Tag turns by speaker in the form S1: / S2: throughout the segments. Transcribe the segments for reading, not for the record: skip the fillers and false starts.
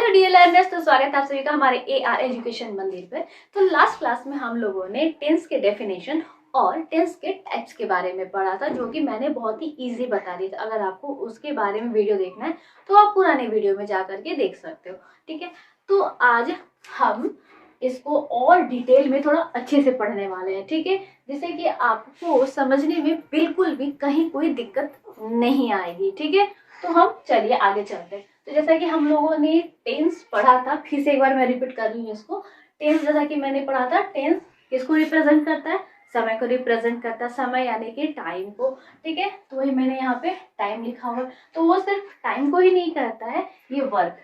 S1: Hello dear learners, तो स्वागत है आप सभी का हमारे AR एजुकेशन मंदिर पे। तो लास्ट क्लास में हम लोगों ने टेंस के डेफिनेशन और टेंस के टाइप्स के बारे में पढ़ा था, जो कि मैंने बहुत ही इजी बता दी था। अगर आपको उसके बारे में वीडियो देखना है तो आप पुराने वीडियो में जा करके देख सकते हो। ठीक है, तो आज हम इसको और डिटेल में थोड़ा अच्छे से पढ़ने वाले हैं। ठीक है, जिससे कि आपको समझने में बिल्कुल भी कहीं कोई दिक्कत नहीं आएगी। ठीक है, तो हम चलिए आगे चलते हैं। तो जैसा कि हम लोगों ने टेंस पढ़ा था, फिर से एक बार मैं रिपीट कर रही हूँ इसको। टेंस जैसा कि मैंने पढ़ा था, टेंस किसको रिप्रेजेंट करता है? समय को रिप्रेजेंट करता है, समय यानी कि टाइम को। ठीक है, तो वही मैंने यहाँ पे टाइम लिखा हुआ है। तो वो सिर्फ टाइम को ही नहीं करता है, ये वर्क।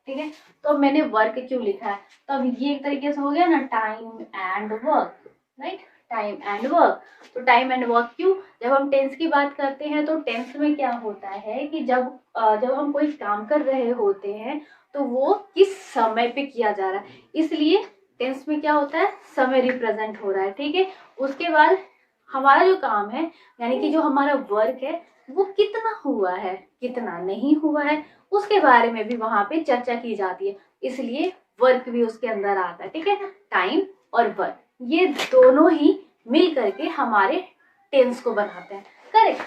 S1: ठीक है, तो मैंने वर्क क्यों लिखा है? तो अब ये एक तरीके से हो गया ना, time and work, right? Time and work. तो टाइम एंड वर्क क्यों? जब हम टेंस की बात करते हैं तो टेंस में क्या होता है कि जब हम कोई काम कर रहे होते हैं तो वो किस समय पे किया जा रहा है, इसलिए टेंस में क्या होता है, समय रिप्रेजेंट हो रहा है। ठीक है, उसके बाद हमारा जो काम है यानी कि जो हमारा वर्क है वो कितना हुआ है, कितना नहीं हुआ है, उसके बारे में भी वहां पे चर्चा की जाती है, इसलिए वर्क भी उसके अंदर आता है। ठीक है, टाइम और वर्क ये दोनों ही मिल करके हमारे टेंस को बनाते हैं। Correct,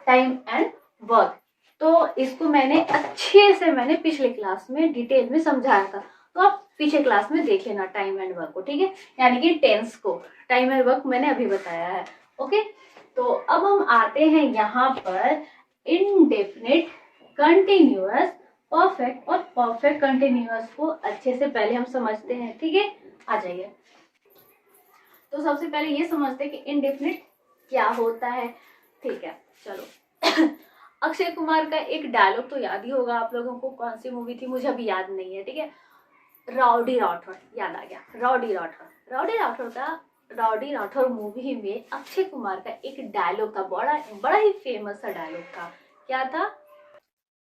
S1: time and work. तो इसको मैंने पिछले क्लास में डिटेल में समझाया था, तो आप पीछे क्लास में देख लेना टाइम एंड वर्क को। ठीक है, यानी कि टेंस को टाइम एंड वर्क मैंने अभी बताया है। ओके, तो अब हम आते हैं यहाँ पर इनडेफिनिट, कंटिन्यूअस, परफेक्ट और परफेक्ट कंटिन्यूअस को अच्छे से पहले हम समझते हैं। ठीक है, आ जाइए। तो सबसे पहले ये समझते हैं कि इनडेफिनिट क्या होता है। ठीक है, चलो अक्षय कुमार का एक डायलॉग तो याद ही होगा आप लोगों को, कौन सी मूवी थी मुझे अभी याद नहीं है। ठीक है, राउडी राठौर, याद आ गया, rowdy Rathore. Rowdy Rathore movie में अक्षय कुमार का एक डायलॉग था, बड़ा बड़ा ही फेमस सा डायलॉग था। क्या था?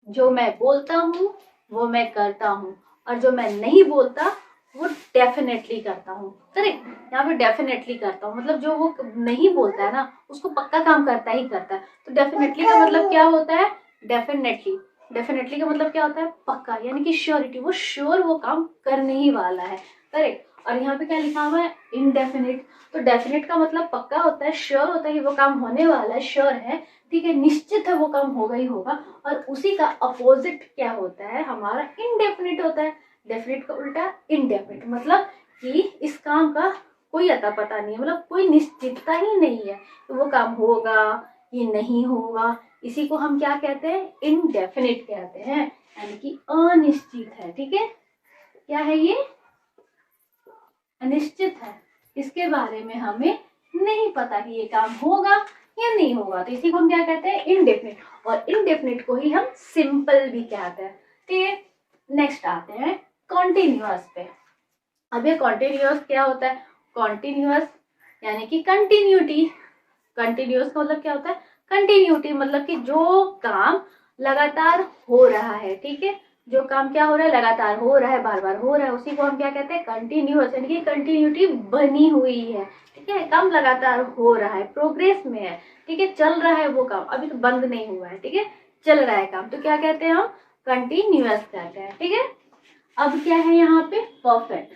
S1: जो मैं बोलता हूँ वो मैं करता हूँ, और जो मैं नहीं बोलता वो डेफिनेटली करता हूँ। करेक्ट, यहाँ पे डेफिनेटली करता हूँ मतलब जो वो नहीं बोलता है ना उसको पक्का काम करता ही करता है। तो डेफिनेटली का मतलब क्या होता है? डेफिनेटली। डेफिनेटली का मतलब क्या होता है? पक्का, यानी कि श्योरिटी, वो श्योर वो काम करने ही वाला है। करेक्ट, और यहाँ पे क्या लिखा हुआ है? इनडेफिनिट। तो डेफिनेट का मतलब पक्का होता है, श्योर होता है कि वो काम होने वाला है, श्योर है। ठीक है, निश्चित है वो काम होगा ही होगा। और उसी का अपोजिट क्या होता है? हमारा इनडेफिनिट होता है। डेफिनेट का उल्टा इनडेफिनिट, मतलब कि इस काम का कोई अता पता नहीं है, मतलब कोई निश्चितता ही नहीं है कि वो काम होगा ये नहीं होगा। इसी को हम क्या कहते हैं? इनडेफिनिट कहते हैं, यानी कि अनिश्चित है। ठीक है, क्या है ये? अनिश्चित है, इसके बारे में हमें नहीं पता कि ये काम होगा या नहीं होगा, तो इसी को हम क्या कहते हैं? इनडेफिनिट। और इनडेफिनिट को ही हम सिंपल भी कहते हैं। ठीक है, नेक्स्ट आते हैं कॉन्टिन्यूअस पे। अब ये कॉन्टिन्यूअस क्या होता है? कॉन्टिन्यूअस यानी कि कंटिन्यूटी। कंटिन्यूअस का मतलब क्या होता है? कंटिन्यूटी, मतलब कि जो काम लगातार हो रहा है। ठीक है, जो काम क्या हो रहा है? लगातार हो रहा है, बार बार हो रहा है, उसी को हम क्या कहते हैं? कंटिन्यूअस, यानी कि कंटिन्यूटी बनी हुई है। ठीक है, काम लगातार हो रहा है, प्रोग्रेस में है। ठीक है, चल रहा है वो काम, अभी तो बंद नहीं हुआ है। ठीक है, चल रहा है काम, तो क्या कहते हैं हम? कंटिन्यूअस कहते हैं। ठीक है, अब क्या है यहाँ पे? परफेक्ट।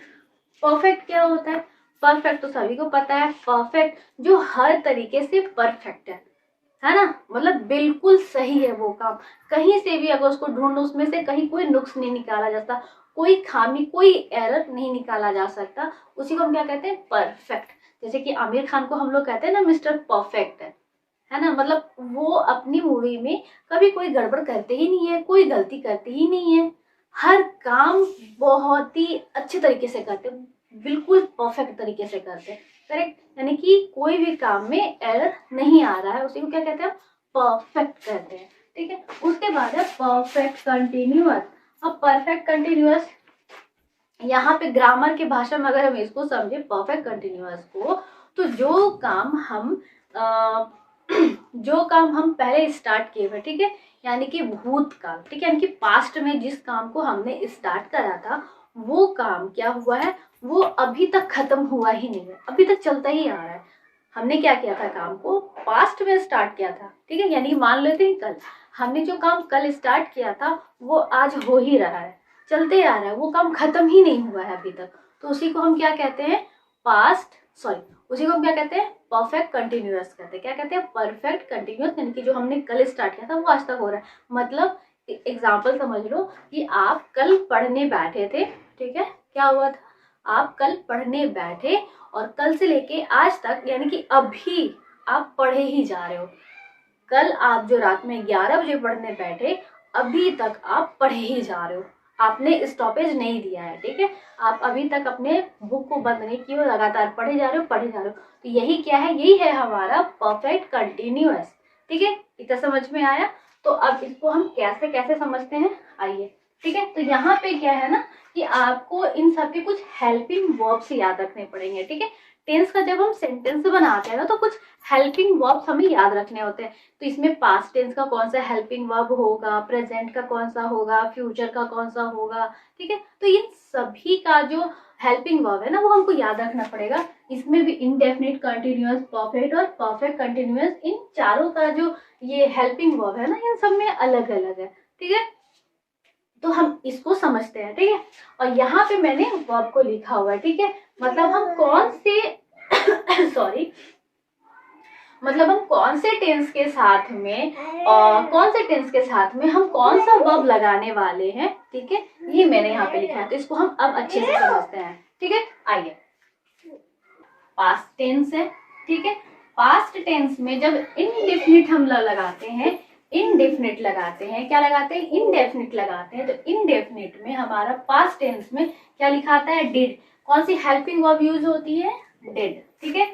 S1: परफेक्ट क्या होता है? परफेक्ट तो सभी को पता है, परफेक्ट जो हर तरीके से परफेक्ट है ना, मतलब बिल्कुल सही है वो काम। कहीं से भी अगर उसको ढूंढो उसमें से कहीं कोई नुक्स नहीं निकाला जा सकता, कोई खामी, कोई एरर नहीं निकाला जा सकता, उसी को हम क्या कहते हैं? परफेक्ट। जैसे कि आमिर खान को हम लोग कहते हैं ना मिस्टर परफेक्ट है ना, मतलब वो अपनी मूवी में कभी कोई गड़बड़ करते ही नहीं है, कोई गलती करते ही नहीं है, हर काम बहुत ही अच्छे तरीके से करते, बिल्कुल परफेक्ट तरीके से करते। करेक्ट, यानी कि कोई भी काम में एरर नहीं आ रहा है, उसी को क्या कहते हैं? परफेक्ट कहते हैं। ठीक है, उसके बाद है परफेक्ट कंटिन्यूअस। अब परफेक्ट कंटिन्यूअस यहाँ पे ग्रामर की भाषा में अगर हम इसको समझे परफेक्ट कंटिन्यूअस को, तो जो काम हम पहले स्टार्ट किए हुए, ठीक है, यानी कि भूतकाल, ठीक है, यानी कि पास्ट में जिस काम को हमने स्टार्ट करा था वो काम क्या हुआ है? वो अभी तक खत्म हुआ ही नहीं है, अभी तक चलता ही आ रहा है। हमने क्या किया था? काम को पास्ट में स्टार्ट किया था। ठीक है, यानी मान लेते हैं कल हमने जो काम कल स्टार्ट किया था वो आज हो ही रहा है, चलते आ रहा है, वो काम खत्म ही नहीं हुआ है अभी तक। तो उसी को हम क्या कहते हैं, उसी को हम क्या कहते हैं, परफेक्ट कंटिन्यूअस कहते हैं। क्या कहते हैं, परफेक्ट कंटिन्यूअस, यानी कि जो हमने कल स्टार्ट किया था वो आज तक हो रहा है। मतलब एग्जाम्पल समझ लो कि आप कल पढ़ने बैठे थे, ठीक है, क्या हुआ था, आप कल पढ़ने बैठे और कल से लेके आज तक यानी कि अभी आप पढ़े ही जा रहे हो। कल आप जो रात में 11 बजे पढ़ने बैठे, अभी तक आप पढ़े ही जा रहे हो, आपने स्टॉपेज नहीं दिया है, ठीक है, आप अभी तक अपने बुक को बंद नहीं किए हो, लगातार पढ़े जा रहे हो, पढ़े जा रहे हो। तो यही क्या है, यही है हमारा परफेक्ट कंटिन्यूअस, ठीक है, इतना समझ में आया। तो अब इसको हम कैसे कैसे समझते हैं, आइए, ठीक है। तो यहाँ पे क्या है ना कि आपको इन सब के कुछ हेल्पिंग वर्ब्स याद रखने पड़ेंगे, ठीक है। टेंस का जब हम सेंटेंस बनाते हैं ना तो कुछ हेल्पिंग वर्ब्स हमें याद रखने होते हैं। तो इसमें पास्ट टेंस का कौन सा हेल्पिंग वर्ब होगा, प्रेजेंट का कौन सा होगा, फ्यूचर का कौन सा होगा, ठीक है। तो इन सभी का जो हेल्पिंग वर्ब है ना वो हमको याद रखना पड़ेगा। इसमें भी इंडेफिनिट, कंटिन्यूअस, परफेक्ट और परफेक्ट कंटिन्यूअस, इन चारों का जो ये हेल्पिंग वर्ब है ना इन सब में अलग अलग है, ठीक है। तो हम इसको समझते हैं, ठीक है। और यहाँ पे मैंने वर्ब को लिखा हुआ है, ठीक है। मतलब हम कौन से सॉरी मतलब हम कौन से टेंस के साथ में हम कौन सा वर्ब लगाने वाले हैं, ठीक है, ये मैंने यहाँ पे लिखा है। तो इसको हम अब अच्छे से समझते हैं, ठीक है। आइए, पास्ट टेंस है, ठीक है। पास्ट टेंस में जब इनडेफिनिट हम लगाते हैं, क्या लगाते हैं, इनडेफिनिट लगाते हैं। तो इनडेफिनिट में हमारा पास्ट टेंस में क्या लिखा आता है, डिड। कौन सी हेल्पिंग वर्ब यूज होती है, डिड, ठीक है।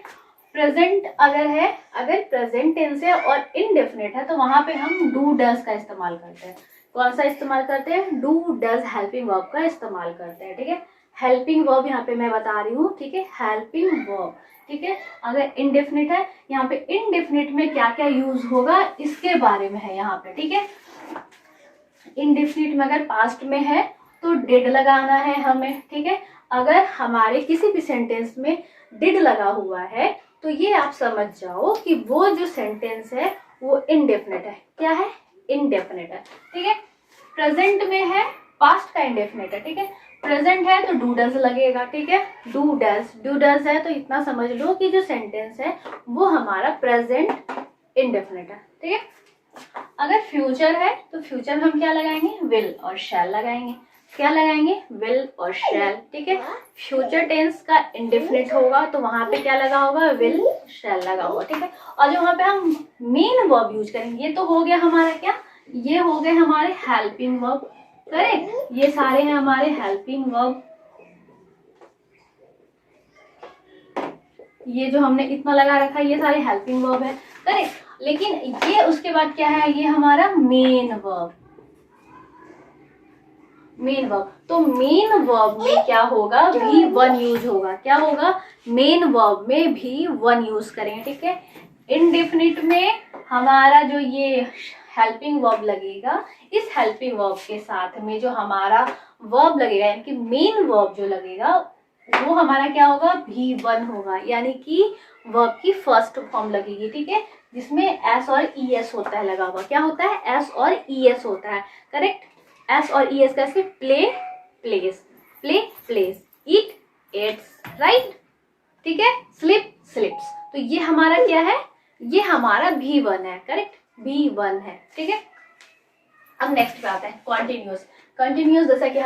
S1: प्रेजेंट अगर प्रेजेंट टेंस है और इनडेफिनिट है तो वहां पे हम डू डज का इस्तेमाल करते हैं। कौन सा इस्तेमाल करते हैं, डू डज हेल्पिंग वर्ब का इस्तेमाल करते हैं, ठीक है। हेल्पिंग वर्ब यहाँ पे मैं बता रही हूँ, ठीक है, हेल्पिंग वर्ब, ठीक है। अगर इनडेफिनिट है, यहाँ पे इनडेफिनिट में क्या क्या यूज होगा इसके बारे में है यहाँ पे, ठीक है। इनडेफिनिट में अगर पास्ट में है तो डिड लगाना है हमें, ठीक है। अगर हमारे किसी भी सेंटेंस में डिड लगा हुआ है तो ये आप समझ जाओ कि वो जो सेंटेंस है वो इनडेफिनिट है। क्या है, इनडेफिनिट है, ठीक है। प्रेजेंट में है, पास्ट का इनडेफिनिट है, ठीक है। प्रेजेंट है तो डू डज लगेगा, ठीक है, डू डज है तो इतना समझ लो कि जो सेंटेंस है वो हमारा प्रेजेंट इंडेफिनिट है, ठीक है। अगर फ्यूचर है तो फ्यूचर में हम क्या लगाएंगे, विल और शैल लगाएंगे। क्या लगाएंगे, विल और शैल, ठीक है। फ्यूचर टेंस का इंडेफिनिट होगा तो वहां पे क्या लगा होगा, विल शैल लगा होगा, ठीक है। और जो वहां पे हम मेन वर्ब यूज करेंगे, ये तो हो गया हमारा क्या, ये हो गए हमारे हेल्पिंग वर्ब, करेक्ट। ये सारे हैं हमारे हेल्पिंग वर्ब, ये जो हमने इतना लगा रखा है ये सारे हेल्पिंग वर्ब है, करेक्ट। लेकिन ये उसके बाद क्या है, ये हमारा मेन वर्ब। तो मेन वर्ब में क्या होगा, भी वन यूज होगा। क्या होगा, मेन वर्ब में भी वन यूज करेंगे, ठीक है। इनडेफिनिट में हमारा जो ये हेल्पिंग वर्ब लगेगा, इस हेल्पिंग वर्ब के साथ में जो हमारा वर्ब लगेगा यानी कि मेन वर्ब जो लगेगा वो हमारा क्या होगा, भी वन होगा, यानी कि वर्ब की फर्स्ट फॉर्म लगेगी, ठीक है, जिसमें एस और ई एस होता है लगा हुआ। क्या होता है, एस और ई एस होता है, करेक्ट। एस और ई एस कैसे, प्ले प्लेस, ईट एट्स, राइट, ठीक है, स्लिप स्लिप्स। तो ये हमारा क्या है, ये हमारा भी वन है, करेक्ट, भी वन है, ठीक है। अब नेक्स्ट पे आता है कंटिन्यूस जैसा कि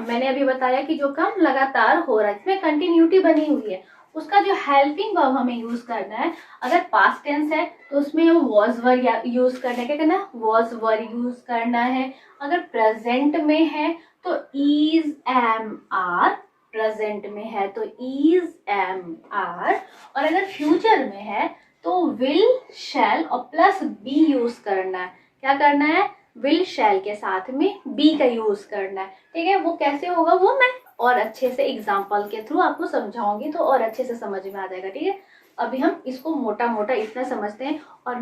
S1: मैंने अभी बताया कि जो काम लगातार हो रहा है इसमें कंटिन्यूटी बनी हुई है, उसका जो हेल्पिंग वर्ब हमें यूज करना है। अगर पास्ट टेंस है तो उसमें वॉज वर यूज करना है, क्या करना है, वॉज वर यूज करना है। अगर प्रेजेंट में है तो इज एम आर, प्रेजेंट में है तो इज एम आर। और अगर फ्यूचर में है तो विल शैल और प्लस बी यूज करना है। क्या करना है, विल शैल के साथ में बी का यूज करना है, ठीक है। वो कैसे होगा वो मैं और अच्छे से एग्जाम्पल के थ्रू आपको समझाऊंगी तो और अच्छे से समझ में आ जाएगा, ठीक है। अभी हम इसको मोटा मोटा इतना समझते हैं और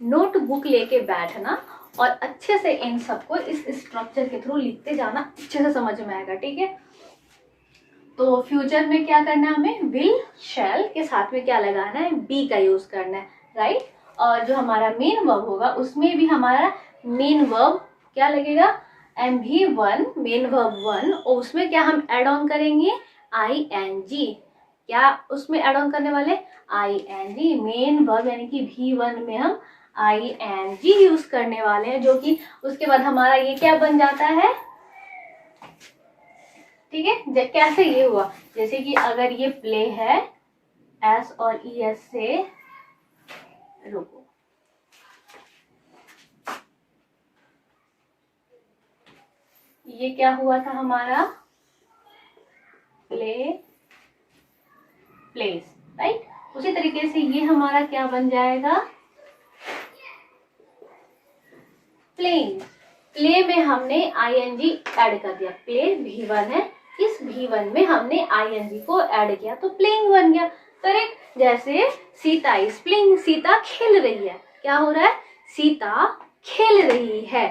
S1: नोटबुक लेके बैठना और अच्छे से इन सबको इस स्ट्रक्चर के थ्रू लिखते जाना, अच्छे से समझ में आएगा, ठीक है। तो फ्यूचर में क्या करना है, हमें विल शैल के साथ में क्या लगाना है, बी का यूज करना है, राइट। और जो हमारा मेन वर्ब होगा उसमें भी हमारा मेन वर्ब क्या लगेगा, MV1 मेन वर्ब 1, और उसमें क्या हम एड ऑन करेंगे, ING। क्या उसमें एड ऑन करने वाले, ING मेन वर्ब, यानी कि V1 में हम ING यूज करने वाले हैं, जो कि उसके बाद हमारा ये क्या बन जाता है, ठीक है। कैसे ये हुआ, जैसे कि अगर ये प्ले है, S और ES से, रुको, ये क्या हुआ था हमारा, प्ले, प्लेस, राइट। उसी तरीके से ये हमारा क्या बन जाएगा, प्लेन। प्ले में हमने ING ऐड कर दिया, प्ले V1 है, इस V1 में हमने ING को ऐड किया तो प्लेइंग बन गया, करेक्ट। जैसे सीता इज प्लेइंग, सीता खेल रही है, क्या हो रहा है, सीता खेल रही है,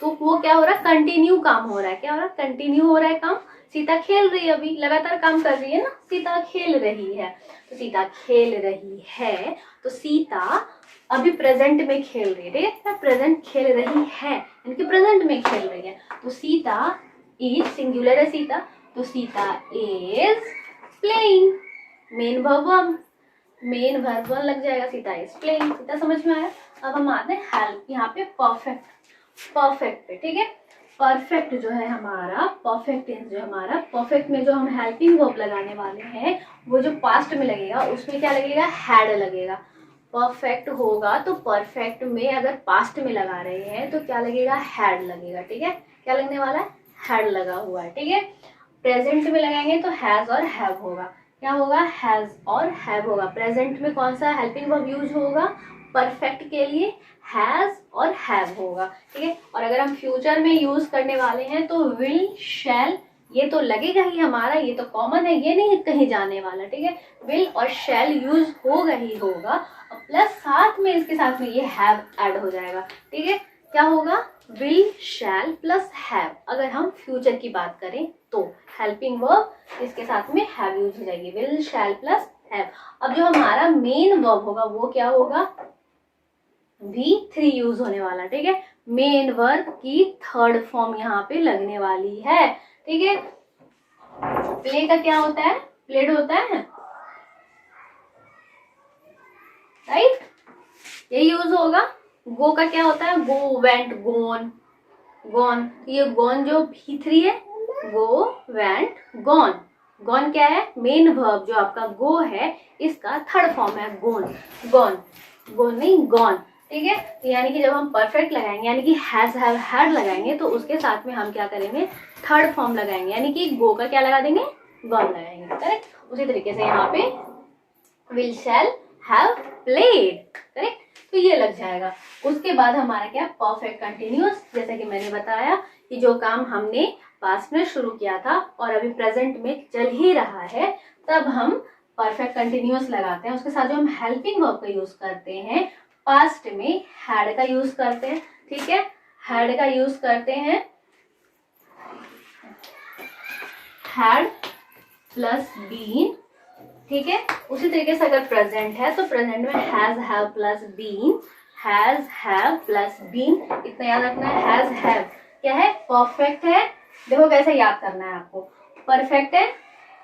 S1: तो वो क्या हो रहा है, कंटिन्यू काम हो रहा है, क्या हो रहा है, कंटिन्यू हो रहा है काम। सीता खेल रही है, अभी लगातार काम कर रही है ना, सीता खेल रही है, तो सीता खेल रही है, तो सीता अभी प्रेजेंट में खेल रही है, ठीक है, प्रेजेंट खेल रही है यानी कि प्रेजेंट में खेल रही है, तो सीता इज सिंगुलर है सीता, तो Sita is playing, main verb 1, main verb 1 लग जाएगा, सीता इज प्लेइंग। सीता समझ में आया। अब हम आते हैं हेल्प, यहाँ पे परफेक्ट, परफेक्ट पे, ठीक है। परफेक्ट जो है हमारा, परफेक्ट टेंस जो हमारा, परफेक्ट में जो हम हेल्पिंग वर्ब लगाने वाले हैं वो जो पास्ट में लगेगा उसमें क्या लगेगा, हैड लगेगा। परफेक्ट होगा तो परफेक्ट में अगर पास्ट में लगा रहे हैं तो क्या लगेगा, हैड लगेगा, ठीक है। क्या लगने वाला है, हैड लगा हुआ है, ठीक है। प्रेजेंट में लगाएंगे तो हैज और हैव होगा, क्या होगा, हैज और हैव होगा। प्रेजेंट में कौन सा हेल्पिंग वर्ब यूज होगा, परफेक्ट के लिए हैज और हैव होगा, ठीक है। और अगर हम फ्यूचर में यूज करने वाले हैं तो विल, शैल, ये तो लगेगा ही हमारा, ये तो कॉमन है, ये नहीं कहीं जाने वाला, ठीक है। विल और शैल यूज होगा ही होगा, प्लस साथ में इसके साथ में ये हैव ऐड हो जाएगा, ठीक है। क्या होगा, विल, शैल प्लस हैव, अगर हम फ्यूचर की बात करें तो हेल्पिंग वर्ब इसके साथ में हैव यूज हो जाएगी, विल, शैल प्लस हैव। अब जो हमारा मेन वर्ब होगा वो क्या होगा, V3 यूज होने वाला, ठीक है। मेन वर्ब की थर्ड फॉर्म यहाँ पे लगने वाली है, ठीक है। प्ले का क्या होता है, प्लेड होता है, राइट, ये यूज होगा। गो का क्या होता है, गो, वेंट, गोन, गॉन, ये गॉन जो V3 है, गो, वेंट, गॉन। गॉन क्या है, मेन वर्ब जो आपका गो है इसका थर्ड फॉर्म है गोन, गॉन, गोन नहीं गॉन, ठीक है। यानी कि जब हम परफेक्ट लगाएंगे यानी कि हैज, हैव, हैड लगाएंगे तो उसके साथ में हम क्या करेंगे, थर्ड फॉर्म लगाएंगे, यानी कि गो का क्या लगा देंगे, गॉन लगाएंगे, करेक्ट। उसी तरीके से यहाँ पे will, shall, have played, correct, तो ये लग जाएगा। उसके बाद हमारा क्या, परफेक्ट कंटिन्यूअस, जैसे कि मैंने बताया कि जो काम हमने पास्ट में शुरू किया था और अभी प्रेजेंट में चल ही रहा है, तब हम परफेक्ट कंटिन्यूअस लगाते हैं। उसके साथ जो हम हेल्पिंग वर्ब का यूज करते हैं, पास्ट में हैड का यूज करते हैं, ठीक है, हैड का यूज करते हैं, हैड प्लस बीन, ठीक है। उसी तरीके से अगर प्रेजेंट है तो प्रेजेंट में has, have plus been, has, have plus been, इतना याद रखना है। हैज, हैव क्या है, परफेक्ट है, देखो कैसे याद करना है आपको, परफेक्ट है,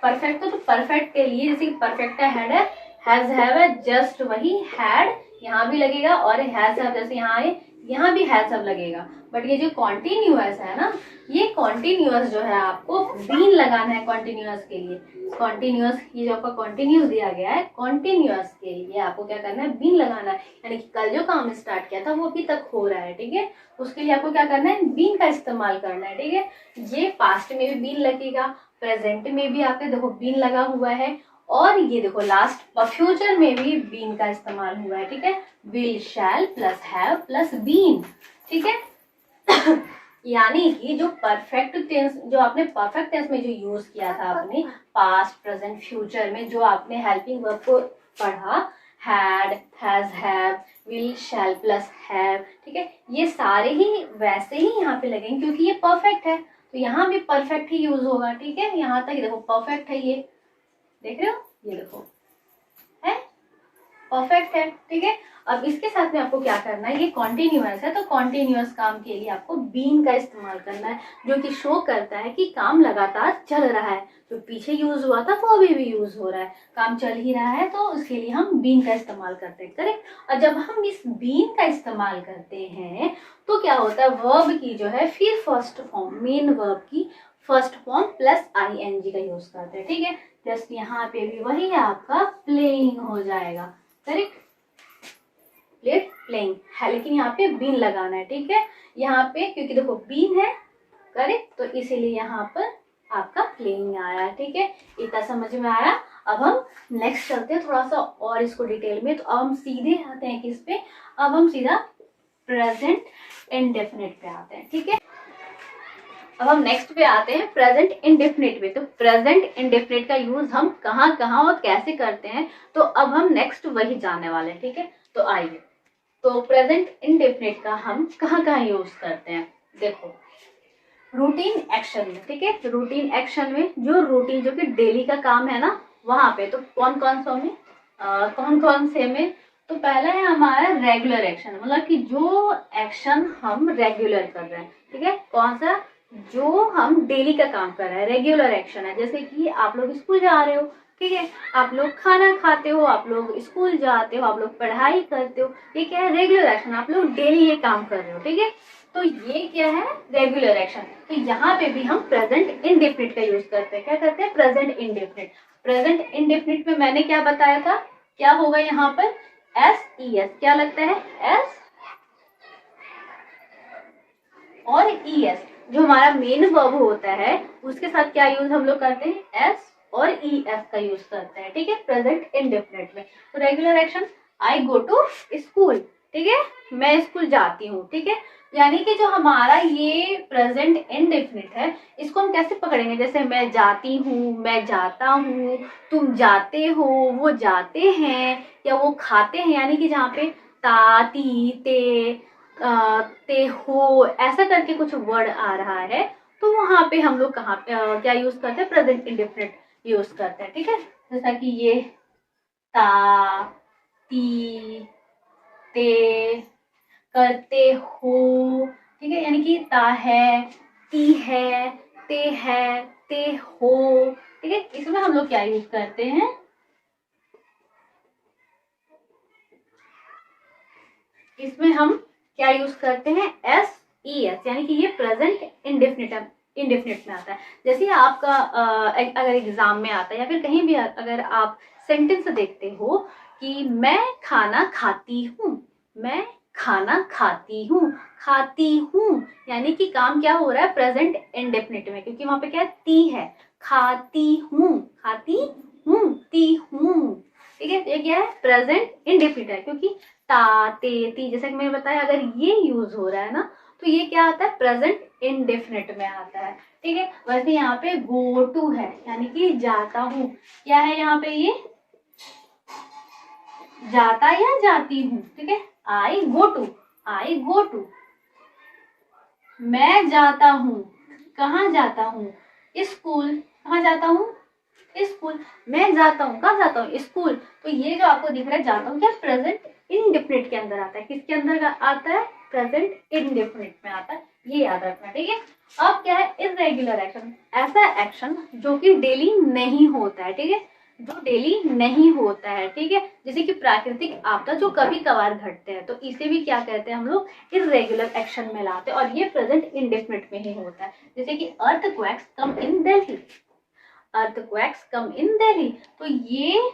S1: परफेक्ट तो परफेक्ट के लिए जैसे परफेक्ट है, हैड है, हैज, हैव है, जस्ट वही हैड यहाँ भी लगेगा, और हैज, हैव जैसे यहाँ है यहाँ भी हैज, हैव लगेगा। बट ये जो कॉन्टिन्यूअस है ना, ये कॉन्टिन्यूअस जो है आपको बीन लगाना है कॉन्टिन्यूअस के लिए, कॉन्टिन्यूअस, ये जो आपका कॉन्टिन्यूअस दिया गया है कॉन्टिन्यूअस के लिए आपको क्या करना है, बीन लगाना है, यानी कि कल जो काम स्टार्ट किया था वो अभी तक हो रहा है, ठीक है, उसके लिए आपको क्या करना है, बीन का इस्तेमाल करना है, ठीक है। ये पास्ट में भी बीन लगेगा, प्रेजेंट में भी आपके देखो बीन लगा हुआ है, और ये देखो लास्ट फ्यूचर में भी बीन का इस्तेमाल हुआ है, ठीक है। Will, shall plus have plus been, ठीक है। यानी कि जो परफेक्ट टेंस, जो आपने परफेक्ट टेंस में जो यूज किया था अपने पास्ट, प्रेजेंट, फ्यूचर में जो आपने हेल्पिंग वर्ब को पढ़ा, had, has, have, will, shall plus have, ठीक है, ये सारे ही वैसे ही यहाँ पे लगेंगे क्योंकि ये परफेक्ट है, तो यहाँ भी परफेक्ट ही यूज होगा, ठीक है। यहाँ तक देखो परफेक्ट है, ये देख रहे हो, ये देखो है परफेक्ट है, ठीक है। अब इसके साथ में आपको क्या करना है, ये कॉन्टिन्यूअस है तो कॉन्टिन्यूअस काम के लिए आपको बीन का इस्तेमाल करना है, जो कि शो करता है कि काम लगातार चल रहा है। जो पीछे यूज हुआ था वो अभी भी यूज हो रहा है, काम चल ही रहा है, तो उसके लिए हम बीन का इस्तेमाल करते हैं, करेक्ट। और जब हम इस बीन का इस्तेमाल करते हैं तो क्या होता है, वर्ब की जो है फिर फर्स्ट फॉर्म, मेन वर्ब की फर्स्ट फॉर्म प्लस आईएनजी का यूज करते हैं, ठीक है। जस्ट यहाँ पे भी वही आपका प्लेइंग हो जाएगा, करेक्ट, प्लेइंग है, लेकिन यहाँ पे बीन लगाना है, ठीक है। यहाँ पे क्योंकि देखो बीन है, करेक्ट, तो इसीलिए यहाँ पर आपका प्लेइंग आया, ठीक है। इतना समझ में आया। अब हम नेक्स्ट चलते हैं थोड़ा सा और इसको डिटेल में। तो अब हम सीधे आते हैं किस पे, अब हम सीधा प्रेजेंट इंडेफिनिट पे आते हैं, ठीक है। अब हम नेक्स्ट पे आते हैं प्रेजेंट इंडेफिनिट पे। तो प्रेजेंट इंडेफिनिट का यूज हम कहाँ कहाँ और कैसे करते हैं, तो अब हम नेक्स्ट वही जानने वाले हैं, ठीक है। तो आइए, तो प्रेजेंट इंडेफिनिट का हम कहाँ कहाँ यूज करते हैं, देखो रूटीन एक्शन में, ठीक है। रूटीन एक्शन में जो रूटीन जो कि डेली का काम है ना, वहां पे तो कौन कौन सा में कौन कौन से में, तो पहला है हमारा रेगुलर एक्शन, मतलब कि जो एक्शन हम रेगुलर कर रहे हैं, ठीक है। कौन सा, जो हम डेली का काम कर रहे हैं, रेगुलर एक्शन है। जैसे कि आप लोग स्कूल जा रहे हो, ठीक है, आप लोग खाना खाते हो, आप लोग स्कूल जाते हो, आप लोग पढ़ाई करते हो, ये क्या है, रेगुलर एक्शन, आप लोग डेली ये काम कर रहे हो, ठीक है। तो ये क्या है, रेगुलर एक्शन। तो यहाँ पे भी हम प्रेजेंट इंडेफिनिट का यूज करते हैं, क्या करते हैं, प्रेजेंट इंडेफिनिट। प्रेजेंट इंडेफिनिट में मैंने क्या बताया था, क्या होगा यहाँ पर, एस ई एस, क्या लगता है, एस और ई एस, जो हमारा मेन वर्ब होता है उसके साथ क्या यूज हम लोग करते हैं, एस और ई एस का यूज करते हैं, ठीक है, प्रेजेंट इंडेफिनिट में। तो regular action, I go to school, ठीक है, मैं स्कूल जाती हूँ, ठीक है। यानी कि जो हमारा ये प्रेजेंट इंडेफिनिट है, इसको हम कैसे पकड़ेंगे, जैसे मैं जाती हूँ, मैं जाता हूँ, तुम जाते हो, वो जाते हैं, या वो खाते हैं, यानी कि जहाँ पे ता ती ते ते हो ऐसा करके कुछ वर्ड आ रहा है, तो वहां पे हम लोग कहाँ पे क्या यूज करते हैं, प्रेजेंट इंडेफिनिट यूज करते हैं, ठीक है। जैसा कि ये ता ती ते करते हो, ठीक है, यानी कि ता है, ती है, ते हो, ठीक है। इसमें हम लोग क्या यूज करते हैं, इसमें हम क्या यूज करते हैं, एस ई एस, यानी कि ये प्रेजेंट इंडेफिनिट में आता है। जैसे आपका अगर एग्जाम में आता है या फिर कहीं भी अगर आप सेंटेंस देखते हो कि मैं खाना खाती हूँ, मैं खाना खाती हूँ, यानी कि काम क्या हो रहा है, प्रेजेंट इंडेफिनिट में, क्योंकि वहां पे क्या है, ती है, खाती हूँ, ती हूँ, ठीक है। ये क्या है, प्रेजेंट इंडेफिनिट है, क्योंकि ता ते ती, जैसे कि मैंने बताया, अगर ये यूज हो रहा है ना, तो ये क्या आता है, प्रेजेंट इंडेफिनिट में आता है, ठीक है। वैसे यहाँ पे गो टू है, यानी कि जाता हूँ, क्या है यहाँ पे, ये जाता या जाती हूँ, ठीक है। आई गो टू, मैं जाता हूँ, कहाँ जाता हूँ, स्कूल, कहाँ जाता हूँ, स्कूल, मैं जाता हूँ, कहाँ जाता हूँ, स्कूल। तो ये जो आपको दिख रहा है जाता हूँ, क्या प्रेजेंट इंडेफिनिट के अंदर आता है, किसके अंदर आता है, प्रेजेंट इंडेफिनिट में आता है, ये याद रखना, ठीक है। अब क्या है, इररेगुलर एक्शन, ऐसा एक्शन जो कि डेली नहीं होता है, ठीक है, जो डेली नहीं होता है, ठीक है। जैसे कि प्राकृतिक आपदा जो कभी कभार घटते हैं, तो इसे भी क्या कहते हैं हम लोग, इररेगुलर एक्शन में लाते हैं, और ये प्रेजेंट इंडेफिनिट में ही होता है। जैसे कि अर्थक्वेक्स कम इन दिल्ली, अर्थक्वेक्स कम इन दिल्ली, तो ये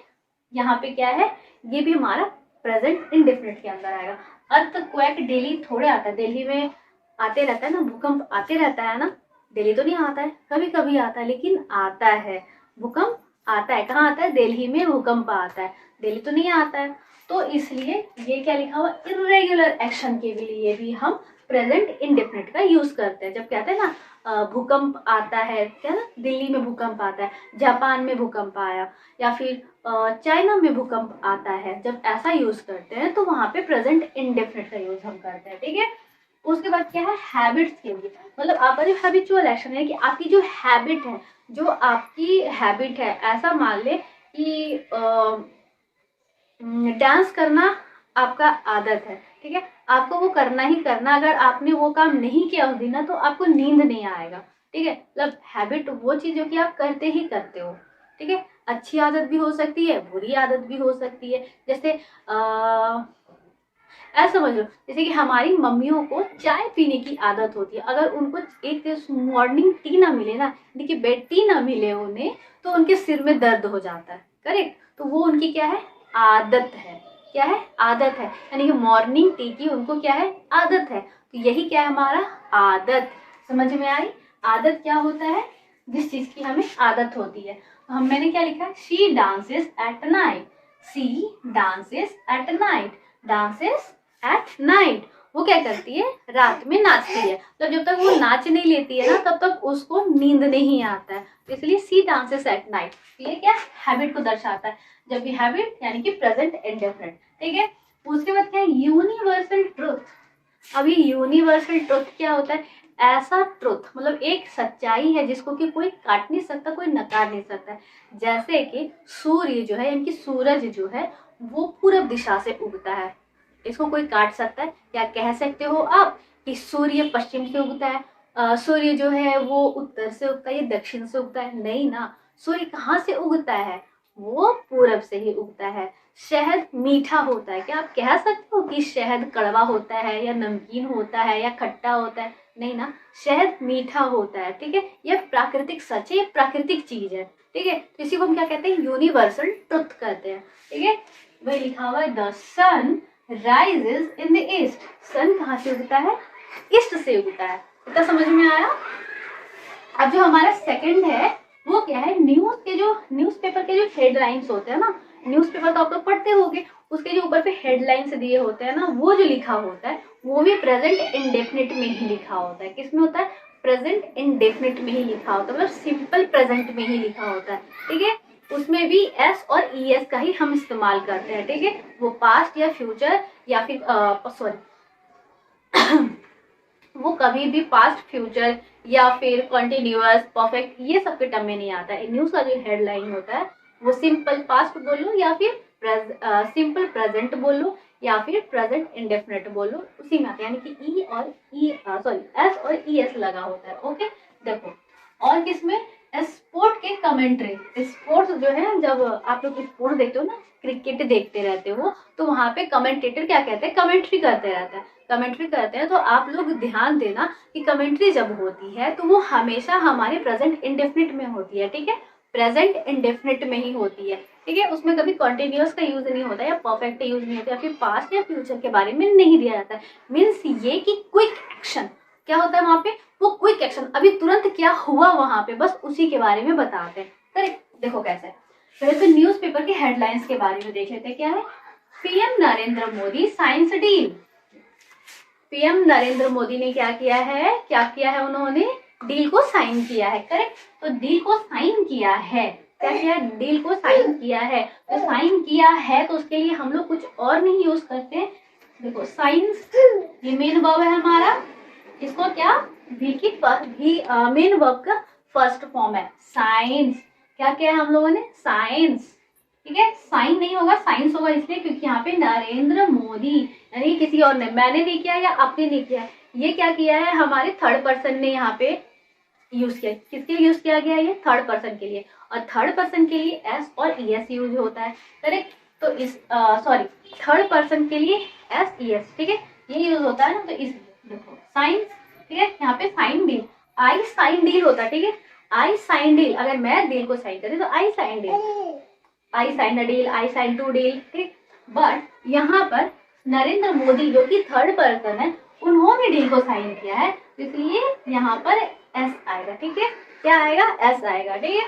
S1: यहाँ पे क्या है, ये भी हमारा प्रेजेंट इंडेफिनिट के अंदर आएगा। अर्थक्वेक डेली थोड़े आता है, दिल्ली में आते रहता है ना, भूकंप आते रहता है ना, दिल्ली तो नहीं आता है, कभी कभी आता है, लेकिन आता है, भूकंप आता है, कहाँ आता है, दिल्ली में भूकंप आता है, दिल्ली तो नहीं आता है। तो इसलिए ये क्या लिखा हुआ, इरेगुलर एक्शन के लिए भी हम प्रेजेंट इंडेफिनिट का यूज करते हैं। जब कहते हैं ना भूकंप आता है, क्या ना, दिल्ली में भूकंप आता है, जापान में भूकंप आया, या फिर चाइना में भूकंप आता है, जब ऐसा यूज करते हैं तो वहां पे प्रेजेंट इंडेफिनिट का यूज हम करते हैं, ठीक है। उसके बाद क्या है, हैबिट्स के लिए, मतलब आपका जो हैबिचुअल एक्शन है, कि आपकी जो हैबिट है, जो आपकी हैबिट है, ऐसा मान ले कि डांस करना आपका आदत है, ठीक है, आपको वो करना ही करना। अगर आपने वो काम नहीं किया उस दिन ना तो आपको नींद नहीं आएगा, ठीक है। मतलब हैबिट वो चीज जो कि आप करते ही करते हो, ठीक है। अच्छी आदत भी हो सकती है, बुरी आदत भी हो सकती है। जैसे ऐसा समझ लो, जैसे कि हमारी मम्मियों को चाय पीने की आदत होती है, अगर उनको एक मॉर्निंग टी ना मिले ना, देखिए बेड टी ना मिले उन्हें, तो उनके सिर में दर्द हो जाता है, करेक्ट। तो वो उनकी क्या है, आदत है। क्या है, आदत है, यानी कि मॉर्निंग टी की उनको क्या है, आदत है। तो यही क्या है, हमारा आदत। समझ में आई, आदत क्या होता है, जिस चीज की हमें आदत होती है। तो हम मैंने क्या लिखा, she dances at night, she dances at night, dances at night. वो क्या करती है, रात में नाचती है। तो जब तक वो नाच नहीं लेती है ना तब तक उसको नींद नहीं आता है, इसलिए सी डांसेस एट नाइट। ये क्या, हैबिट को दर्शाता है। जब भी हैबिट यानी कि प्रेजेंट इंडेफिनिट, ठीक है। उसके बाद क्या है, यूनिवर्सल ट्रुथ। अभी यूनिवर्सल ट्रुथ क्या होता है, ऐसा ट्रुथ मतलब एक सच्चाई है जिसको कि कोई काट नहीं सकता, कोई नकार नहीं सकता। जैसे कि सूर्य जो है यानी कि सूरज जो है वो पूरब दिशा से उगता है, इसको कोई काट सकता है? या कह सकते हो आप कि सूर्य पश्चिम से उगता है, सूर्य जो है वो उत्तर से उगता है या दक्षिण से उगता है? नहीं ना, सूर्य कहाँ से उगता है, वो पूरब से ही उगता है। शहद मीठा होता है, क्या आप कह सकते हो कि शहद कड़वा होता है या नमकीन होता है या खट्टा होता है? नहीं ना, शहद मीठा होता है, ठीक है। यह प्राकृतिक सच है, प्राकृतिक चीज है, ठीक है। तो इसी को हम क्या कहते हैं, यूनिवर्सल ट्रुथ कहते हैं, ठीक है। वही लिखा हुआ है, the sun rises in the east. Sun कहाँ से उगता है, ईस्ट से उगता है। इतना समझ में आया। अब जो हमारा सेकंड है वो क्या है, न्यूज़पेपर के जो हेडलाइंस होते हैं ना, न्यूज़पेपर तो आप लोग पढ़ते होंगे, उसके जो ऊपर पे हेडलाइंस दिए होते हैं ना, वो जो लिखा होता है वो भी प्रेजेंट इंडेफिनिट में ही लिखा होता है। किसमें होता है, प्रेजेंट इंडेफिनिट में ही लिखा होता है, मतलब सिंपल प्रेजेंट में ही लिखा होता है, ठीक है। उसमें भी एस और ई एस का ही हम इस्तेमाल करते हैं, ठीक है। वो पास्ट या फ्यूचर या फिर सॉरी वो कभी भी पास्ट फ्यूचर या फिर कंटिन्यूअस परफेक्ट ये सब के टर्म में नहीं आता है। न्यूज का जो हेडलाइन होता है वो सिंपल पास्ट बोलो या फिर सिंपल प्रेजेंट बोलो या फिर प्रेजेंट इंडेफिनिट बोलो, उसी में आता है। यानी कि एस और ई एस लगा होता है, ओके। देखो और किसमें, स्पोर्ट के कमेंट्री। स्पोर्ट्स जो है, जब आप लोग स्पोर्ट्स देखते हो ना, क्रिकेट देखते रहते हो, तो वहां पे कमेंटेटर क्या कहते हैं, कमेंट्री करते रहते हैं, कमेंट्री करते हैं। तो आप लोग ध्यान देना कि कमेंट्री जब होती है तो वो हमेशा हमारे प्रेजेंट इंडेफिनिट में होती है, ठीक है। प्रेजेंट इंडेफिनिट में ही होती है, ठीक है। उसमें कभी कॉन्टिन्यूअस का यूज नहीं होता या परफेक्ट यूज नहीं होता या फिर पास्ट या फ्यूचर के बारे में नहीं दिया जाता है। मीन्स ये कि क्विक एक्शन क्या होता है वहां पे, वो क्विक एक्शन, अभी तुरंत क्या हुआ वहां पे बस उसी के बारे में बताते हैं, करेक्ट। देखो कैसे, पहले तो न्यूज़पेपर के हेडलाइंस के बारे में देख लेते हैं। क्या है, PM Narendra Modi science deal. PM Narendra Modi ने क्या किया है, उन्होंने डील को साइन किया है, करेक्ट। तो डील को साइन किया है, क्या किया, डील को साइन किया है। तो साइन किया है तो उसके लिए हम लोग कुछ और नहीं यूज करते। देखो साइंस ये मेन वर्ब है हमारा, इसको क्या, भी की मेन वर्ब का फर्स्ट फॉर्म है साइंस। क्या किया है हम लोगों ने, साइंस, ठीक है। साइन नहीं होगा, साइंस होगा, इसलिए क्योंकि यहाँ पे नरेंद्र मोदी यानी किसी और ने, मैंने नहीं किया या आपने नहीं किया, ये क्या किया है, हमारे थर्ड पर्सन ने यहाँ पे यूज किया। किसके लिए यूज किया गया है, ये थर्ड पर्सन के लिए, और थर्ड पर्सन के लिए एस और ई एस यूज होता है, करेक्ट। तो इस थर्ड पर्सन के लिए एस ई एस, ठीक है, ये यूज होता है ना। तो इस देखो साइंस, ठीक है, यहाँ पे sign deal, I sign deal होता है, ठीक है। आई साइन डील, अगर मैं डील को साइन करी तो I sign deal, I sign a deal, I sign to deal, ठीक। बट यहाँ पर नरेंद्र मोदी जो कि थर्ड पर्सन है, उन्होंने डील को साइन किया है, इसलिए यहाँ पर एस आएगा, ठीक है। क्या आएगा, एस आएगा, ठीक है।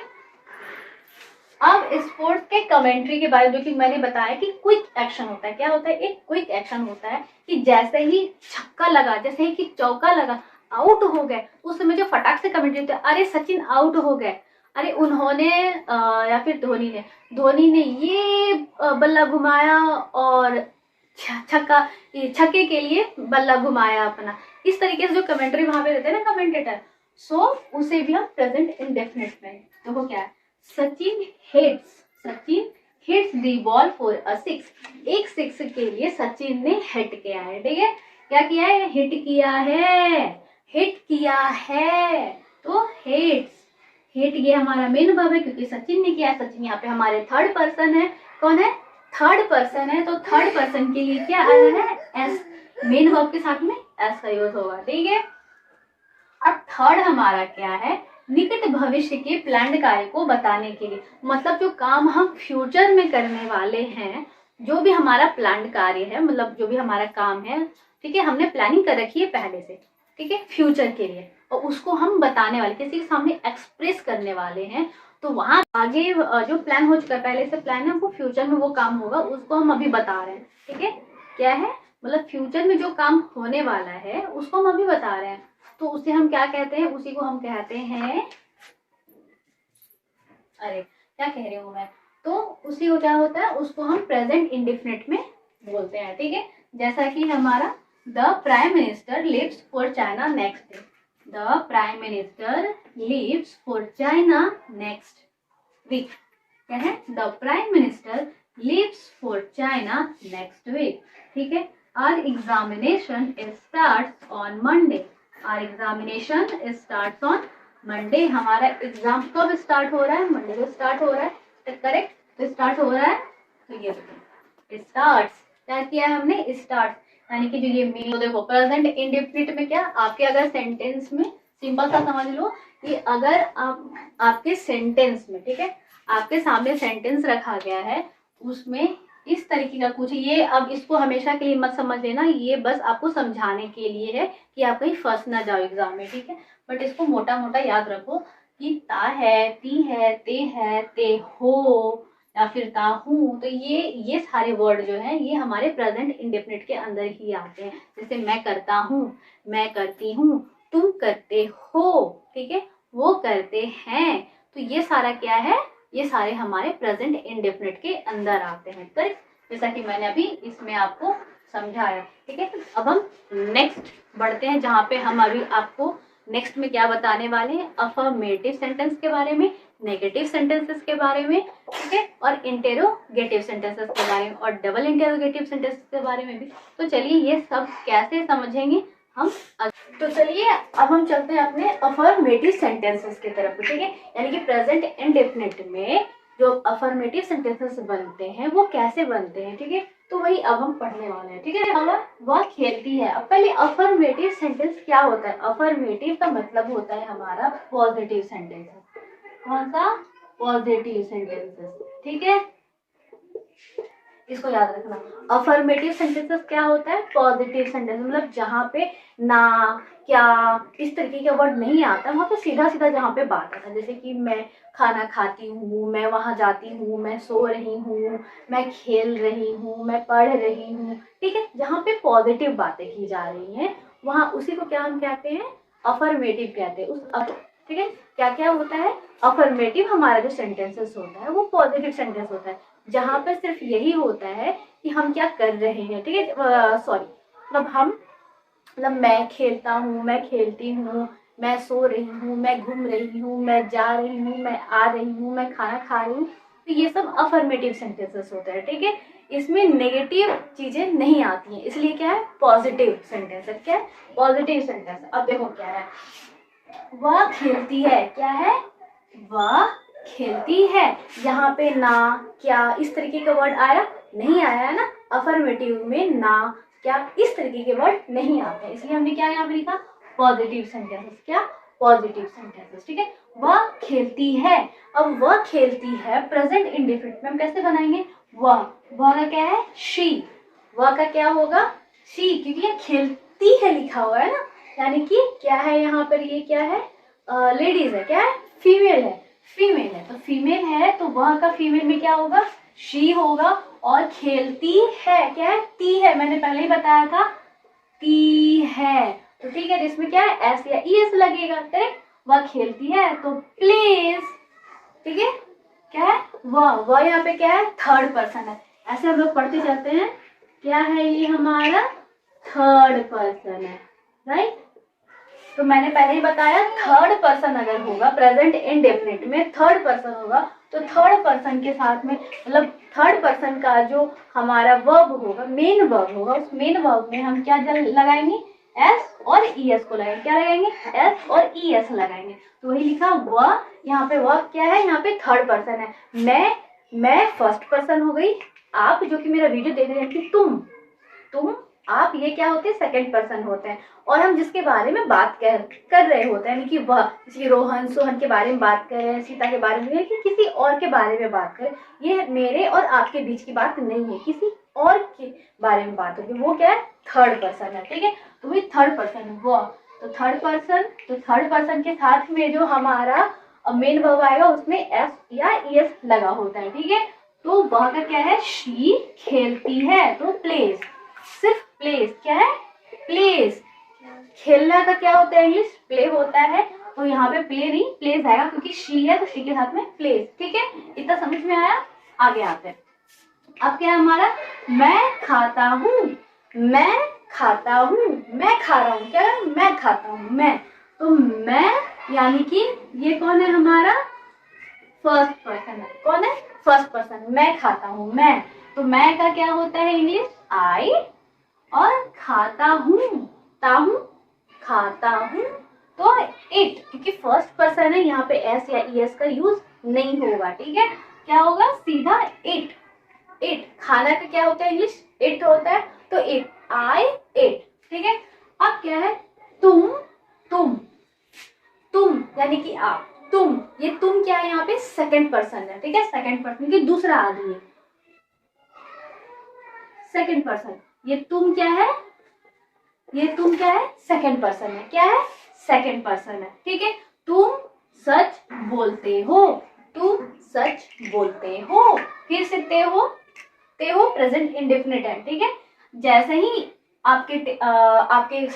S1: अब स्पोर्ट्स के कमेंट्री के बारे में जो कि मैंने बताया कि क्विक एक्शन होता है। क्या होता है, एक क्विक एक्शन होता है कि जैसे ही छक्का लगा, जैसे ही कि चौका लगा, आउट हो गए, उस समय जो फटाक से कमेंट्री होती है, अरे सचिन आउट हो गए, अरे उन्होंने या फिर धोनी ने ये बल्ला घुमाया और छक्के के लिए बल्ला घुमाया अपना, इस तरीके से जो कमेंट्री वहां पे रहते हैं ना कमेंटेटर, सो उसे भी हम प्रेजेंट इंडेफिनिट में। देखो क्या है, Sachin hits the ball for a six, एक सिक्स के लिए सचिन ने हिट किया है। ठीक है, क्या किया है? हिट किया है, हिट किया है। तो हिट्स, हिट ये हमारा मेन वर्ब है क्योंकि सचिन ने किया। सचिन यहाँ पे हमारे थर्ड पर्सन है। कौन है? थर्ड पर्सन है। तो थर्ड पर्सन के लिए क्या आया है? एस। मेन वर्ब के साथ में एस का यूज होगा। ठीक है, अब थर्ड हमारा क्या है? निकट भविष्य के प्लान्ड कार्य को बताने के लिए, मतलब जो काम हम फ्यूचर में करने वाले हैं, जो भी हमारा प्लान्ड कार्य है, मतलब जो भी हमारा काम है, ठीक है, हमने प्लानिंग कर रखी है पहले से, ठीक है, फ्यूचर के लिए, और उसको हम बताने वाले, किसी के सामने एक्सप्रेस करने वाले हैं। तो वहां आगे जो प्लान हो चुका है, पहले से प्लान है, वो फ्यूचर में वो काम होगा, उसको हम अभी बता रहे हैं। ठीक है, क्या है? मतलब फ्यूचर में जो काम होने वाला है उसको हम अभी बता रहे हैं। तो उसे हम क्या कहते हैं? उसी को हम कहते हैं, अरे क्या कह रही हूँ मैं, तो उसी को क्या होता है? उसको हम प्रेजेंट इंडेफिनिट में बोलते हैं। ठीक है, जैसा कि हमारा the prime minister leaves for China next day, the prime minister leaves for China next week. क्या है? The prime minister leaves for China next week. ठीक है, our examination starts on Monday, our examination starts on Monday. हमारा exam कब start हो रहा है? Monday को स्टार्ट हो रहा है, करेक्ट? तो स्टार्ट हो रहा है, तो ये स्टार्ट्स, क्या किया है हमने? स्टार्ट, यानी कि जो ये मेन, तो देखो प्रेजेंट इंडेफिनिट में क्या, आपके अगर सेंटेंस में, सिंपल सा समझ लो कि अगर आप आपके सेंटेंस में, ठीक है, आपके सामने सेंटेंस रखा गया है, उसमें इस तरीके का कुछ, ये अब इसको हमेशा के लिए मत समझ लेना, ये बस आपको समझाने के लिए है कि आप कहीं फंस ना जाओ एग्जाम में। ठीक है, बट इसको मोटा मोटा याद रखो कि ता है, ती है, ते हो, या फिर ता हूँ, तो ये सारे वर्ड जो हैं ये हमारे प्रेजेंट इंडेफिनिट के अंदर ही आते हैं। जैसे मैं करता हूँ, मैं करती हूँ, तुम करते हो, ठीक है, वो करते हैं, तो ये सारा क्या है? ये सारे हमारे प्रेजेंट इंडेफिनिट के अंदर आते हैं। करेक्ट, जैसा कि मैंने अभी इसमें आपको समझाया। ठीक है, अब हम नेक्स्ट बढ़ते हैं, जहाँ पे हम अभी आपको नेक्स्ट में क्या बताने वाले हैं? अफर्मेटिव सेंटेंस के बारे में, नेगेटिव सेंटेंसेस के बारे में, ठीक है, और इंटेरोगेटिव सेंटेंसेस के बारे में, और डबल इंटेरोगेटिव सेंटेंसेस के बारे में भी। तो चलिए ये सब कैसे समझेंगे हम, तो चलिए अब हम चलते हैं अपने अफर्मेटिव सेंटेंसेस की तरफ। ठीक है, यानी कि प्रेजेंट इंडेफिनिट में जो अफर्मेटिव सेंटेंसेस बनते हैं वो कैसे बनते हैं। ठीक है, तो वही अब हम पढ़ने वाले हैं। ठीक है, वह खेलती है। अब पहले अफर्मेटिव सेंटेंस क्या होता है? अफर्मेटिव का मतलब होता है हमारा पॉजिटिव सेंटेंस। कौन सा? Positive sentences. ठीक है, इसको याद रखना। अफर्मेटिव सेंटेंसेस क्या होता है? पॉजिटिव सेंटेंस, मतलब जहाँ पे ना, क्या, इस तरीके का वर्ड नहीं आता, वहाँ पे सीधा सीधा जहाँ पे बात आता है, जैसे कि मैं खाना खाती हूँ, मैं वहाँ जाती हूँ, मैं सो रही हूँ, मैं खेल रही हूँ, मैं पढ़ रही हूँ। ठीक है, जहाँ पे पॉजिटिव बातें की जा रही हैं वहाँ उसी को क्या हम कहते हैं? अफर्मेटिव कहते हैं। ठीक है, क्या क्या होता है? अफर्मेटिव हमारा जो सेंटेंसेस होता है वो पॉजिटिव सेंटेंस होता है, जहाँ पर सिर्फ यही होता है कि हम क्या कर रहे हैं। ठीक है, सॉरी, मतलब मैं खेलता हूँ, मैं खेलती हूँ, मैं सो रही हूँ, मैं घूम रही हूँ, मैं जा रही हूँ, मैं आ रही हूँ, मैं खाना खा रही हूँ, तो ये सब अफर्मेटिव सेंटेंसेस होते हैं। ठीक है, इसमें नेगेटिव चीजें नहीं आती हैं, इसलिए क्या है? पॉजिटिव सेंटेंस है। क्या है? Positive sentence. अब देखो क्या है, वह खेलती है। क्या है? वह खेलती है। यहाँ पे ना, क्या, इस तरीके का वर्ड आया? नहीं आया है ना। अफर्मेटिव में ना, क्या, इस तरीके के वर्ड नहीं आते, इसलिए हमने क्या यहाँ पे लिखा? Positive sentences. क्या? Positive sentences. ठीक है, वह खेलती है। अब वह खेलती है प्रेजेंट इंडेफिनिट में हम कैसे बनाएंगे? वह का क्या है? शी। वह का क्या होगा? शी, क्योंकि ये खेलती है लिखा हुआ है ना, यानी कि क्या है यहाँ पर? ये क्या है? लेडीज है। क्या है? फीमेल है। फीमेल है, तो फीमेल है, तो वह का फीमेल में क्या होगा? शी होगा। और खेलती है, क्या है? ती है, मैंने पहले ही बताया था, ती है। तो ठीक है, इसमें क्या है? एस या ई एस लगेगा। करेक्ट, वह खेलती है, तो प्लीज। ठीक है, क्या है? वह यहाँ पे क्या है? थर्ड पर्सन है। ऐसे हम लोग पढ़ते जाते हैं। क्या है ये? हमारा थर्ड पर्सन है, राइट। तो मैंने पहले ही बताया, थर्ड पर्सन अगर होगा प्रेजेंट इंडेफिनिट में, थर्ड पर्सन होगा, तो थर्ड पर्सन के साथ में मतलब थर्ड पर्सन का जो हमारा वर्ब होगा, मेन वर्ब होगा, उस मेन वर्ब में हम क्या लगाएंगे, एस और ई एस को लगाएंगे। क्या लगाएंगे, एस और ई एस लगाएंगे। तो वही लिखा वह, यहाँ पे वर्ब क्या है, यहाँ पे थर्ड पर्सन है। मैं फर्स्ट पर्सन हो गई, आप जो कि मेरा वीडियो देख रहे हैं कि तुम आप, ये क्या होते हैं, सेकंड पर्सन होते हैं। और हम जिसके बारे में बात कर रहे होते हैं, यानी कि वह, जैसे रोहन सोहन के बारे में बात कर रहे हैं, सीता के बारे में, कि किसी और के बारे में बात करें, ये मेरे और आपके बीच की बात नहीं है, किसी और के बारे में बात होगी, वो क्या है, थर्ड पर्सन है। ठीक है, तो वही थर्ड पर्सन है वो। तो थर्ड पर्सन के साथ में जो हमारा मेन वर्ब आएगा उसमें एस या एस लगा होता है। ठीक है, तो वह का क्या है, शी खेलती है, तो प्लेस, सिर्फ प्लेस, क्या है, प्लेस। खेलना का क्या होता है, इंग्लिश प्ले होता है, तो यहाँ पे प्ले नहीं प्लेस आएगा, क्योंकि शी है तो शी के साथ में प्लेस। ठीक है, इतना समझ में आया। आगे आते हैं। अब क्या है हमारा, मैं खाता हूँ, मैं खाता हूँ, मैं खा रहा हूँ, क्या है, मैं खाता हूँ, मैं। तो मैं यानी कि ये कौन है, हमारा फर्स्ट पर्सन है। कौन है, फर्स्ट पर्सन। मैं खाता हूँ, मैं, तो मैं का क्या होता है इंग्लिश, आई, और खाता हूँ, ताहूँ, खाता हूँ, तो इट, क्योंकि फर्स्ट पर्सन है, यहाँ पे एस या ई एस का यूज नहीं होगा। ठीक है, क्या होगा, सीधा इट। इट खाना का क्या होता है, इंग्लिश इट होता है, तो इट, आई इट। ठीक है, अब क्या है, तुम यानी कि आप, ये तुम क्या है, यहाँ पे सेकंड पर्सन है। ठीक है, सेकंड पर्सन की दूसरा आदमी है, सेकंड पर्सन। ये तुम क्या है, सेकंड पर्सन है, क्या है, सेकंड पर्सन है। ठीक है, तुम सच बोलते हो, फिर से ते हो प्रेजेंट इंडेफिनिट है। ठीक है, जैसे ही आपके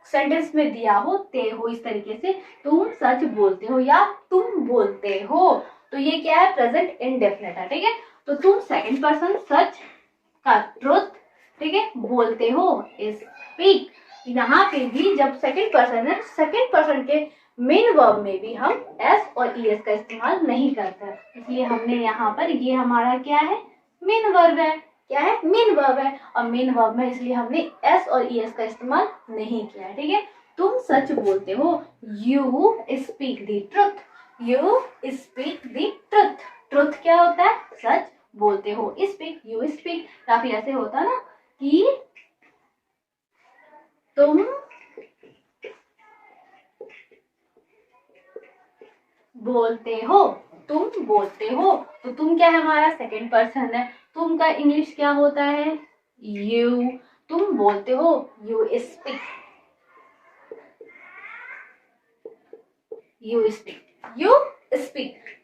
S1: सेंटेंस में दिया हो ते हो, इस तरीके से तुम सच बोलते हो या तुम बोलते हो, तो ये क्या है, प्रेजेंट इंडेफिनिट है। ठीक है, तो तुम सेकंड पर्सन, सच का ट्रुथ, ठीक है, बोलते हो, स्पीक। यहाँ पे भी जब सेकंड पर्सन है, सेकंड पर्सन के मेन वर्ब में भी हम एस और ई एस का इस्तेमाल नहीं करते, इसलिए हमने यहाँ पर, ये हमारा क्या है, मेन वर्ब है, क्या है, मेन वर्ब है, और मेन वर्ब में इसलिए हमने एस और ई एस का इस्तेमाल नहीं किया है। ठीक है, तुम सच बोलते हो, you speak the truth, truth क्या होता है, सच बोलते हो, स्पीक, यू स्पीक, काफी ऐसे होता है ना कि तुम बोलते हो, तो तुम क्या है, हमारा सेकंड पर्सन है, तुम का इंग्लिश क्या होता है, यू, तुम बोलते हो, यू स्पीक,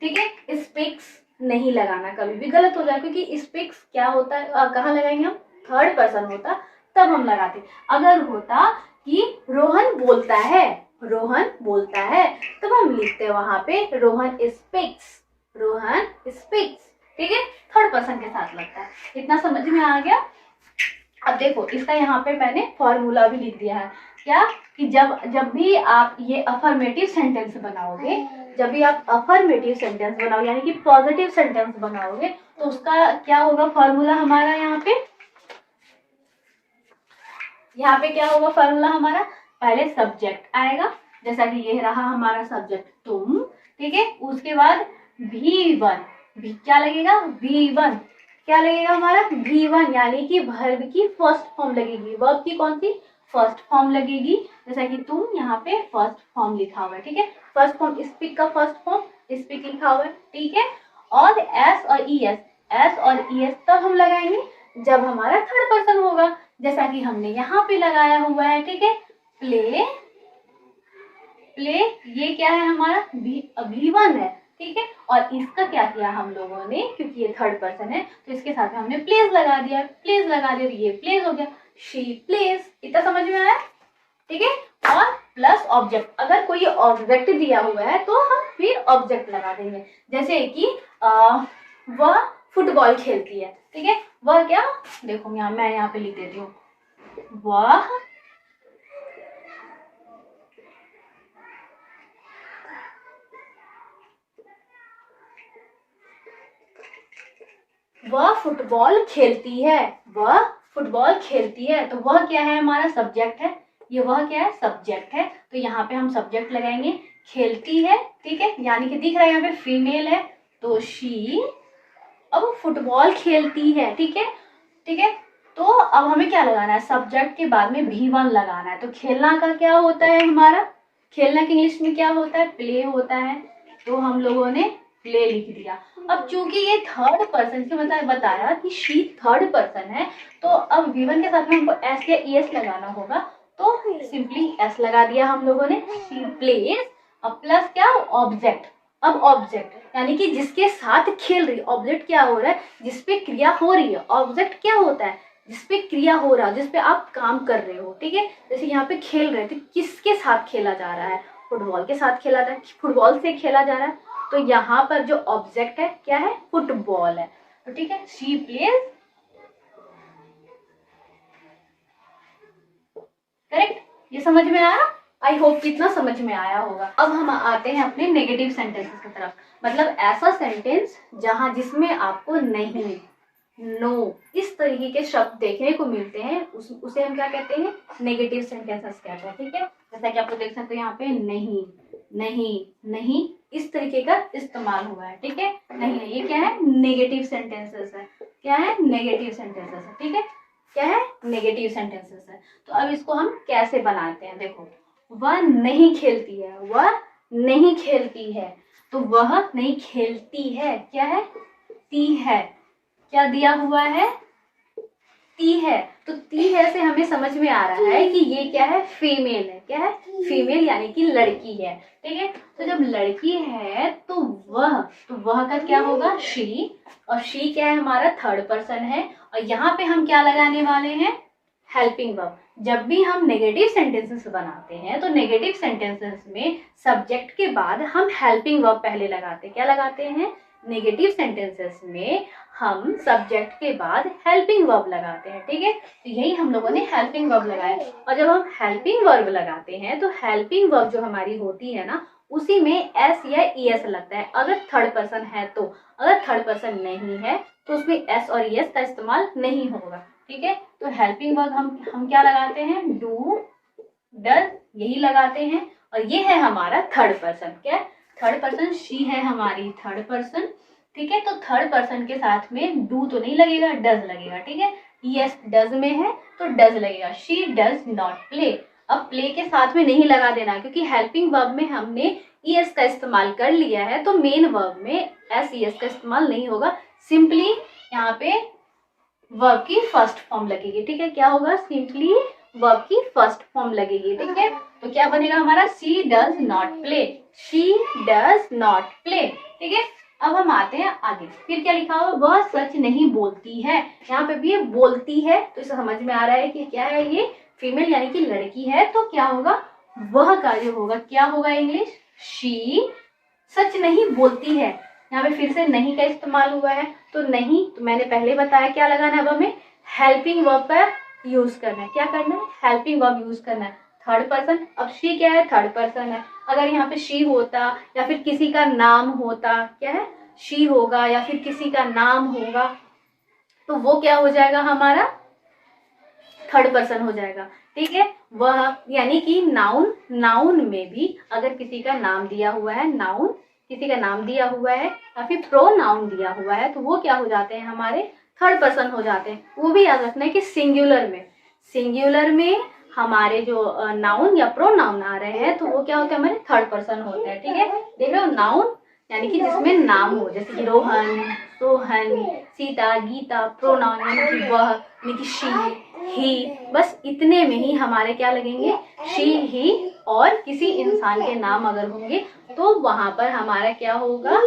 S1: ठीक है, स्पीक्स नहीं लगाना, कभी भी गलत हो जाए, क्योंकि स्पीक्स क्या होता है, कहाँ लगाएंगे हम, थर्ड पर्सन होता तब हम लगाते। अगर होता कि रोहन बोलता है, तब हम लिखते वहां पे रोहन स्पीक्स, ठीक है, थर्ड पर्सन के साथ लगता है। इतना समझ में आ गया। अब देखो, इसका यहाँ पे मैंने फॉर्मूला भी लिख दिया है, क्या, कि जब भी आप ये अफर्मेटिव सेंटेंस बनाओगे, यानी कि पॉजिटिव सेंटेंस बनाओगे, तो उसका क्या होगा फॉर्मूला हमारा, यहाँ पे क्या होगा फॉर्मूला हमारा, पहले सब्जेक्ट आएगा, जैसा कि ये रहा हमारा सब्जेक्ट तुम, ठीक है, उसके बाद V1, क्या लगेगा, V1, क्या लगेगा हमारा, V1, यानी कि वर्ब की फर्स्ट फॉर्म लगेगी, वर्ब की कौन सी, फर्स्ट फॉर्म लगेगी, जैसा कि तुम यहाँ पे फर्स्ट फॉर्म लिखा हुआ है। ठीक है, फर्स्ट फॉर्म स्पीक का फर्स्ट फॉर्म स्पीक लिखा हुआ है। ठीक है, और एस और ई एस तब हम लगाएंगे जब हमारा थर्ड पर्सन होगा, जैसा कि हमने यहाँ पे लगाया हुआ है। ठीक है, प्ले, ये क्या है हमारा, V1 है। ठीक है, और इसका क्या किया हम लोगों ने, क्योंकि ये थर्ड पर्सन है तो इसके साथ में हमने प्लेस लगा दिया, तो ये प्लेस हो गया, शी प्लेस। इतना समझ में आया। ठीक है, और प्लस ऑब्जेक्ट, अगर कोई ऑब्जेक्ट दिया हुआ है तो हम फिर ऑब्जेक्ट लगा देंगे, जैसे कि वह फुटबॉल खेलती है। ठीक है, वह क्या, देखो मैं यहाँ पे लिख देती हूँ, वह वह फुटबॉल खेलती है, वह फुटबॉल खेलती है। तो वह क्या है, हमारा सब्जेक्ट है, ये वह क्या है, सब्जेक्ट है। तो यहाँ पे हम सब्जेक्ट लगाएंगे खेलती है, ठीक है, यानी कि दिख रहा है यहाँ पे फीमेल है, तो शी अब फुटबॉल खेलती है, ठीक है, ठीक है। तो अब हमें क्या लगाना है, सब्जेक्ट के बाद में V1 लगाना है। तो खेलना का क्या होता है हमारा, खेलना के इंग्लिश में क्या होता है, प्ले होता है। तो हम लोगों ने प्ले लिख दिया। अब चूंकि ये थर्ड पर्सन से बताया कि शी थर्ड पर्सन है, तो अब V1 के साथ में हमको एस या ES लगाना होगा। तो सिंपली एस लगा दिया हम लोगों ने, शी प्लेज। अब प्लस क्या, ऑब्जेक्ट। अब ऑब्जेक्ट यानी कि जिसके साथ खेल रही, ऑब्जेक्ट क्या हो रहा है, जिसपे क्रिया हो रही है। ऑब्जेक्ट क्या होता है, जिसपे क्रिया हो रहा है, जिसपे आप काम कर रहे हो, ठीक है। जैसे यहाँ पे खेल रहे थे, किसके साथ खेला जा रहा है, फुटबॉल के साथ खेला जा रहा है, फुटबॉल से खेला जा रहा है। तो यहाँ पर जो ऑब्जेक्ट है क्या है, फुटबॉल है। तो ठीक है, शी प्लेज, करेक्ट। ये समझ में आया, आई होप कितना समझ में आया होगा। अब हम आते हैं अपने नेगेटिव सेंटेंसेस की तरफ, मतलब ऐसा सेंटेंस जहां जिसमें आपको नहीं, नो, इस तरीके के शब्द देखने को मिलते हैं, उसे हम क्या कहते हैं, नेगेटिव सेंटेंसेस कहते हैं, ठीक है। जैसा कि आप लोग देख सकते हो यहाँ पे नहीं, नहीं, नहीं, इस तरीके का इस्तेमाल हुआ है, ठीक है। नहीं, ये क्या है, नेगेटिव सेंटेंसेस है, क्या है, नेगेटिव सेंटेंसेस है, ठीक है, क्या है, नेगेटिव सेंटेंसेस है। तो अब इसको हम कैसे बनाते हैं, देखो, वह नहीं खेलती है, वह नहीं खेलती है। तो वह नहीं खेलती है, क्या है, ती है, क्या दिया हुआ है, ती है। तो ती है से हमें समझ में आ रहा है कि ये क्या है, फीमेल है, क्या है, फीमेल यानी कि लड़की है, ठीक है। तो जब लड़की है तो वह का क्या होगा, शी, और शी क्या है, हमारा थर्ड पर्सन है। और यहाँ पे हम क्या लगाने वाले हैं, हेल्पिंग वर्ब। जब भी हम नेगेटिव सेंटेंसेस बनाते हैं तो नेगेटिव सेंटेंसेस में सब्जेक्ट के बाद हम हेल्पिंग वर्ब पहले लगाते हैं, क्या लगाते हैं, नेगेटिव सेंटेंसेस में हम सब्जेक्ट के बाद हेल्पिंग वर्ब लगाते हैं, ठीक है। तो यही हम लोगों ने हेल्पिंग वर्ब लगाया। और जब हम हेल्पिंग वर्ब लगाते हैं तो हेल्पिंग वर्ब जो हमारी होती है ना, उसी में एस या ES लगता है, अगर थर्ड पर्सन है तो। अगर थर्ड पर्सन नहीं है तो उसमें एस और ES का इस्तेमाल नहीं होगा, ठीक है। तो हेल्पिंग वर्ब हम क्या लगाते हैं, डू, डज, यही लगाते हैं। और ये है हमारा थर्ड पर्सन, क्या, थर्ड पर्सन, शी है हमारी थर्ड पर्सन, ठीक है। तो थर्ड पर्सन के साथ में डू तो नहीं लगेगा, डज लगेगा, ठीक है। यस, डज में है तो डज लगेगा, शी डज नॉट प्ले। अब प्ले के साथ में नहीं लगा देना, क्योंकि हेल्पिंग वर्ब में हमने ES का इस्तेमाल कर लिया है, तो मेन वर्ब में SES का इस्तेमाल नहीं होगा। सिंपली यहाँ पे वर्ब की फर्स्ट फॉर्म लगेगी, ठीक है। क्या होगा, सिंपली वर्ब की फर्स्ट फॉर्म लगेगी, ठीक है। तो क्या बनेगा हमारा, she does not play, she does not play, ठीक है। अब हम आते हैं आगे, फिर क्या लिखा हुआ, वह सच नहीं बोलती है। यहाँ पे भी ये बोलती है, तो इसे समझ में आ रहा है कि क्या है, ये फीमेल यानी कि लड़की है। तो क्या होगा, वह कार्य होगा, क्या होगा, इंग्लिश, शी सच नहीं बोलती है। यहाँ पे फिर से नहीं का इस्तेमाल हुआ है, तो नहीं, तो मैंने पहले बताया क्या लगाना है, अब हमें हेल्पिंग वर्ब का यूज करना है, क्या करना है, हेल्पिंग वर्ब यूज करना है, थर्ड पर्सन। अब शी क्या है, थर्ड पर्सन है। अगर यहाँ पे शी होता या फिर किसी का नाम होता, क्या है, शी होगा या फिर किसी का नाम होगा, तो वो क्या हो जाएगा, हमारा थर्ड पर्सन हो जाएगा, ठीक है। वह यानी कि नाउन, नाउन में भी अगर किसी का नाम दिया हुआ है, नाउन किसी का नाम दिया हुआ है या फिर प्रोनाउन दिया हुआ है, तो वो क्या हो जाते हैं, हमारे थर्ड पर्सन हो जाते हैं। वो भी याद रखना है कि सिंगुलर में, सिंगुलर में हमारे जो नाउन या प्रोनाउन आ रहे हैं तो वो क्या होते हैं, हमारे थर्ड पर्सन होते हैं, ठीक है। देख रहे हो, नाउन यानी कि जिसमें नाम हो, जैसे कि रोहन, सोहन, सीता, गीता, प्रोनाउन यानी कि वह, यानी कि शी, ही, बस इतने में ही हमारे क्या लगेंगे, शी, ही, और किसी इंसान के नाम अगर होंगे तो वहां पर हमारा क्या होगा,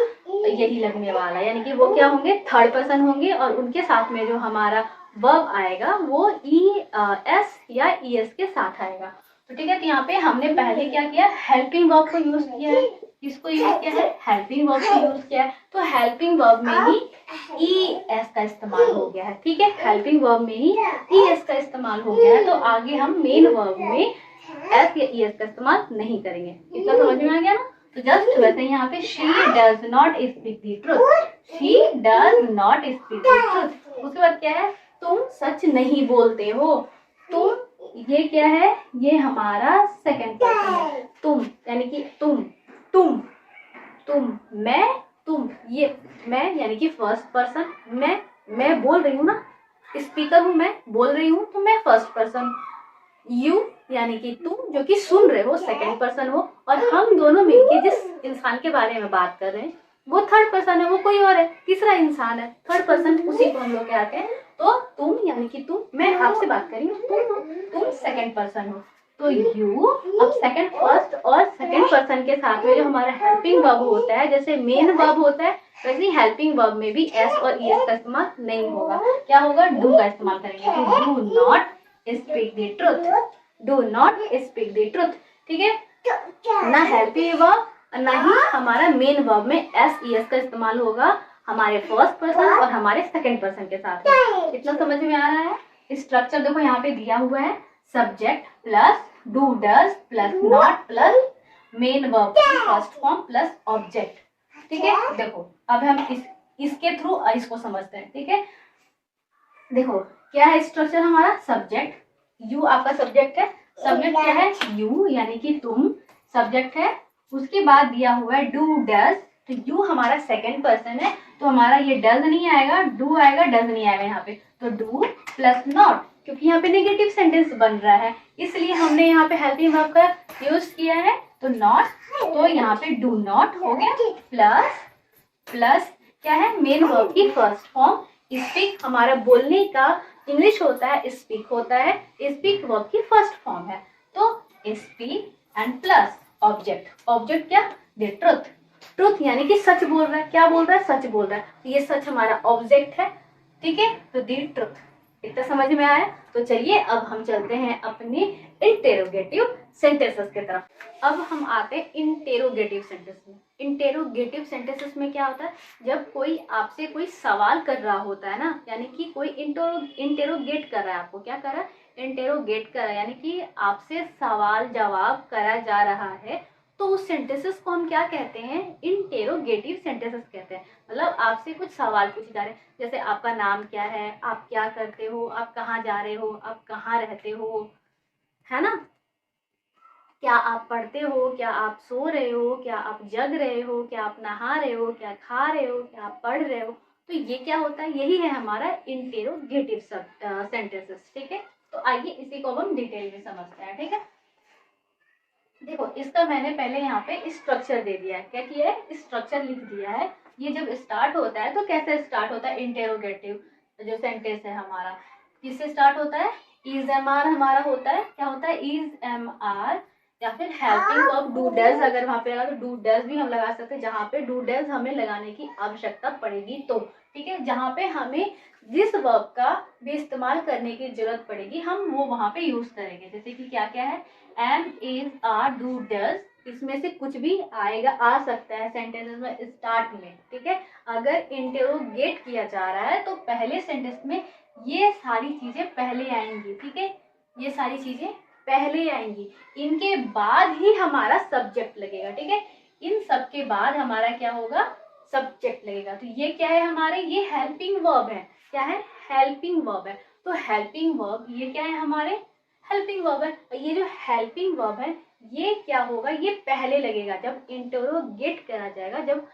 S1: यही लगने वाला, यानी कि वो क्या होंगे, थर्ड पर्सन होंगे। और उनके साथ में जो हमारा वर्ब आएगा वो ES या ES के साथ आएगा। तो ठीक है, तो यहाँ पे हमने पहले क्या किया, हेल्पिंग वर्ब को यूज किया है, किसको यूज किया है, हेल्पिंग वर्ब को यूज किया है। तो हेल्पिंग वर्ब में ही ES का इस्तेमाल हो गया है, ठीक है, हेल्पिंग वर्ब में ही ES का इस्तेमाल हो गया है। तो आगे हम मेन वर्ब में S या ES का इस्तेमाल नहीं करेंगे। इतना समझ में आ गया ना। तो जस्ट वैसे यहाँ पे she does not speak the truth, she does not speak the truth. उसके बाद क्या है, तुम सच नहीं बोलते हो। तुम, ये क्या है, ये हमारा सेकंड पर्सन है। तुम यानी कि तुम, मैं, तुम, ये मैं यानी कि फर्स्ट पर्सन, मैं बोल रही हूँ ना, स्पीकर हूँ, मैं बोल रही हूँ, तो मैं फर्स्ट पर्सन। यू यानी कि तुम जो कि सुन रहे हो, सेकंड पर्सन हो। और हम दोनों मिलके जिस इंसान के बारे में बात कर रहे हैं वो थर्ड पर्सन है, वो कोई और है, तीसरा इंसान है, थर्ड पर्सन, उसी को हम लोग कहते हैं। तो तुम यानी कि तुम, मैं आपसे बात कर रही हूँ, तुम सेकंड पर्सन हो, तो यू। अब सेकंड, फर्स्ट और सेकंड पर्सन के साथ में जो हमारा हेल्पिंग वर्ब होता है, जैसे मेन वर्ब होता है, वैसे ही हेल्पिंग वर्ब में भी एस और ईएस का इस्तेमाल नहीं होगा। क्या होगा, डू का इस्तेमाल करेंगे। तो do not speak the truth, do not speak the truth. ठीक है, ना हेल्पिंग वर्ब ना ही हमारा मेन वर्ब में एस ईएस का इस्तेमाल होगा हमारे फर्स्ट पर्सन और हमारे सेकंड पर्सन के साथ में। इतना समझ में आ रहा है। स्ट्रक्चर देखो यहाँ पे दिया हुआ है, subject plus do does plus not plus main verb की फर्स्ट फॉर्म प्लस ऑब्जेक्ट। ठीक है, देखो अब हम इसके थ्रू इसको समझते हैं। ठीक है, देखो क्या है स्ट्रक्चर हमारा, सब्जेक्ट, यू आपका सब्जेक्ट है, सब्जेक्ट क्या है, यू यानी कि तुम सब्जेक्ट है। उसके बाद दिया हुआ है डू डज, तो यू हमारा सेकंड पर्सन है, तो हमारा ये डज नहीं आएगा, डू आएगा, डज नहीं आएगा यहाँ पे। तो डू प्लस नॉट, क्योंकि यहाँ पे नेगेटिव सेंटेंस बन रहा है, इसलिए हमने यहाँ पे हेल्पिंग वर्ब का यूज किया है। तो नॉट, तो यहाँ पे डू नॉट हो गया, प्लस क्या है, मेन वर्ब की फर्स्ट फॉर्म स्पीक, हमारा बोलने का इंग्लिश होता है स्पीक होता है, स्पीक वर्ब की फर्स्ट फॉर्म है। तो speak and plus object, object क्या, द ट्रुथ, ट्रुथ यानी कि सच बोल रहा है, क्या बोल रहा है, सच बोल रहा है, तो ये सच हमारा ऑब्जेक्ट है। ठीक है, तो द ट्रुथ, इतना समझ में आया। तो चलिए अब हम चलते हैं अपने इंटेरोगेटिव सेंटेंसेस की तरफ। अब हम आते हैं इंटेरोगेटिव सेंटेंस में। इंटेरोगेटिव सेंटेंसेस में क्या होता है, जब कोई आपसे कोई सवाल कर रहा होता है ना, यानी कि कोई इंटेरोगेट कर रहा है, आपको क्या कर रहा है, इंटेरोगेट कर रहा है, यानी कि आपसे सवाल जवाब करा जा रहा है, तो उस सेंटेंसेस को हम क्या कहते हैं, इंटेरोगेटिव सेंटेंसेस कहते हैं। मतलब आपसे कुछ सवाल पूछे जा रहे हैं, जैसे आपका नाम क्या है, आप क्या करते हो, आप कहाँ जा रहे हो, आप कहाँ रहते हो, है ना, क्या आप पढ़ते हो, क्या आप सो रहे हो, क्या आप जग रहे हो, क्या आप नहा रहे हो, क्या खा रहे हो, क्या आप पढ़ रहे हो। तो ये क्या होता है, यही है हमारा इंटेरोगेटिव सेंटेंसेस। ठीक है, तो आइए इसी को हम डिटेल में समझते हैं। ठीक है, देखो इसका मैंने पहले यहाँ पे स्ट्रक्चर दे दिया है, क्या किया है, स्ट्रक्चर लिख दिया है। ये जब स्टार्ट होता है तो कैसे स्टार्ट होता है, इंटेरोगेटिव जो सेंटेंस है हमारा किससे स्टार्ट होता है, इज एम आर हमारा होता है, क्या होता है, इज एम आर, या फिर हेल्पिंग वर्ब डू डज, अगर वहां पे लगा तो डू डज भी हम लगा सकते हैं, जहाँ पे डू डज हमें लगाने की आवश्यकता पड़ेगी तो। ठीक है, जहाँ पे हमें जिस वर्ब का भी इस्तेमाल करने की जरूरत पड़ेगी हम वो वहां पे यूज करेंगे। जैसे कि क्या क्या है, am, is, are, do, does, इसमें से कुछ भी आएगा, आ सकता है सेंटेंसेस में स्टार्ट में। ठीक है, अगर इंटेरोगेट किया जा रहा है तो पहले सेंटेंस में ये सारी चीजें पहले आएंगी। ठीक है, ये सारी चीजें पहले आएंगी, इनके बाद ही हमारा सब्जेक्ट लगेगा। ठीक है, इन सब के बाद हमारा क्या होगा, सब्जेक्ट लगेगा। तो ये क्या है हमारे, ये हेल्पिंग वर्ब है, क्या है, हेल्पिंग वर्ब है। तो हेल्पिंग वर्ब ये क्या है हमारे, हेल्पिंग वर्ब है। और ये जो हेल्पिंग वर्ब है ये क्या होगा, ये पहले लगेगा जब इंटरोगेट करा जाएगा, जब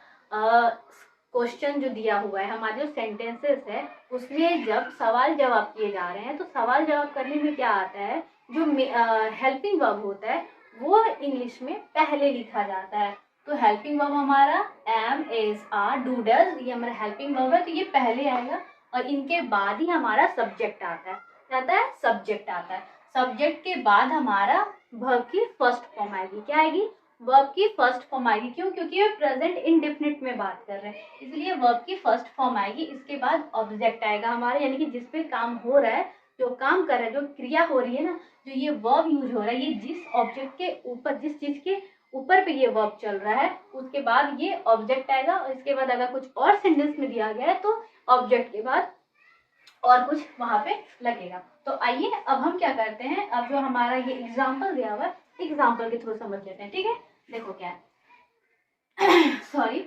S1: क्वेश्चन जो दिया हुआ है हमारे जो सेंटेंसेस है उसमें जब सवाल जवाब किए जा रहे हैं, तो सवाल जवाब करने में क्या आता है, जो हेल्पिंग वर्ब होता है वो इंग्लिश में पहले लिखा जाता है। तो हेल्पिंग वर्ब हमारा am, is, are, do, does, ये हमारा हेल्पिंग वर्ब है, तो ये पहले आएगा और इनके बाद ही हमारा सब्जेक्ट आता है, आता है सब्जेक्ट आता है। सब्जेक्ट के बाद हमारा वर्ब की फर्स्ट फॉर्म आएगी, क्या आएगी, वर्ब की फर्स्ट फॉर्म आएगी। क्यों, क्योंकि वे प्रेजेंट इंडेफिनिट में बात कर रहे हैं, इसलिए वर्ब की फर्स्ट फॉर्म आएगी। इसके बाद ऑब्जेक्ट आएगा हमारे, यानी कि जिसपे काम हो रहा है, जो काम कर रहा है, जो क्रिया हो रही है ना, जो ये वर्ब यूज हो रहा है, ये जिस ऑब्जेक्ट के ऊपर, जिस चीज के ऊपर पे ये वर्ब चल रहा है, उसके बाद ये ऑब्जेक्ट आएगा। और इसके बाद अगर कुछ और सेंटेंस में दिया गया है तो ऑब्जेक्ट के बाद और कुछ वहां पे लगेगा। तो आइए अब हम क्या करते हैं, अब जो हमारा ये एग्जाम्पल दिया हुआ है, एग्जाम्पल के थ्रू समझ लेते हैं। ठीक है, देखो क्या है सॉरी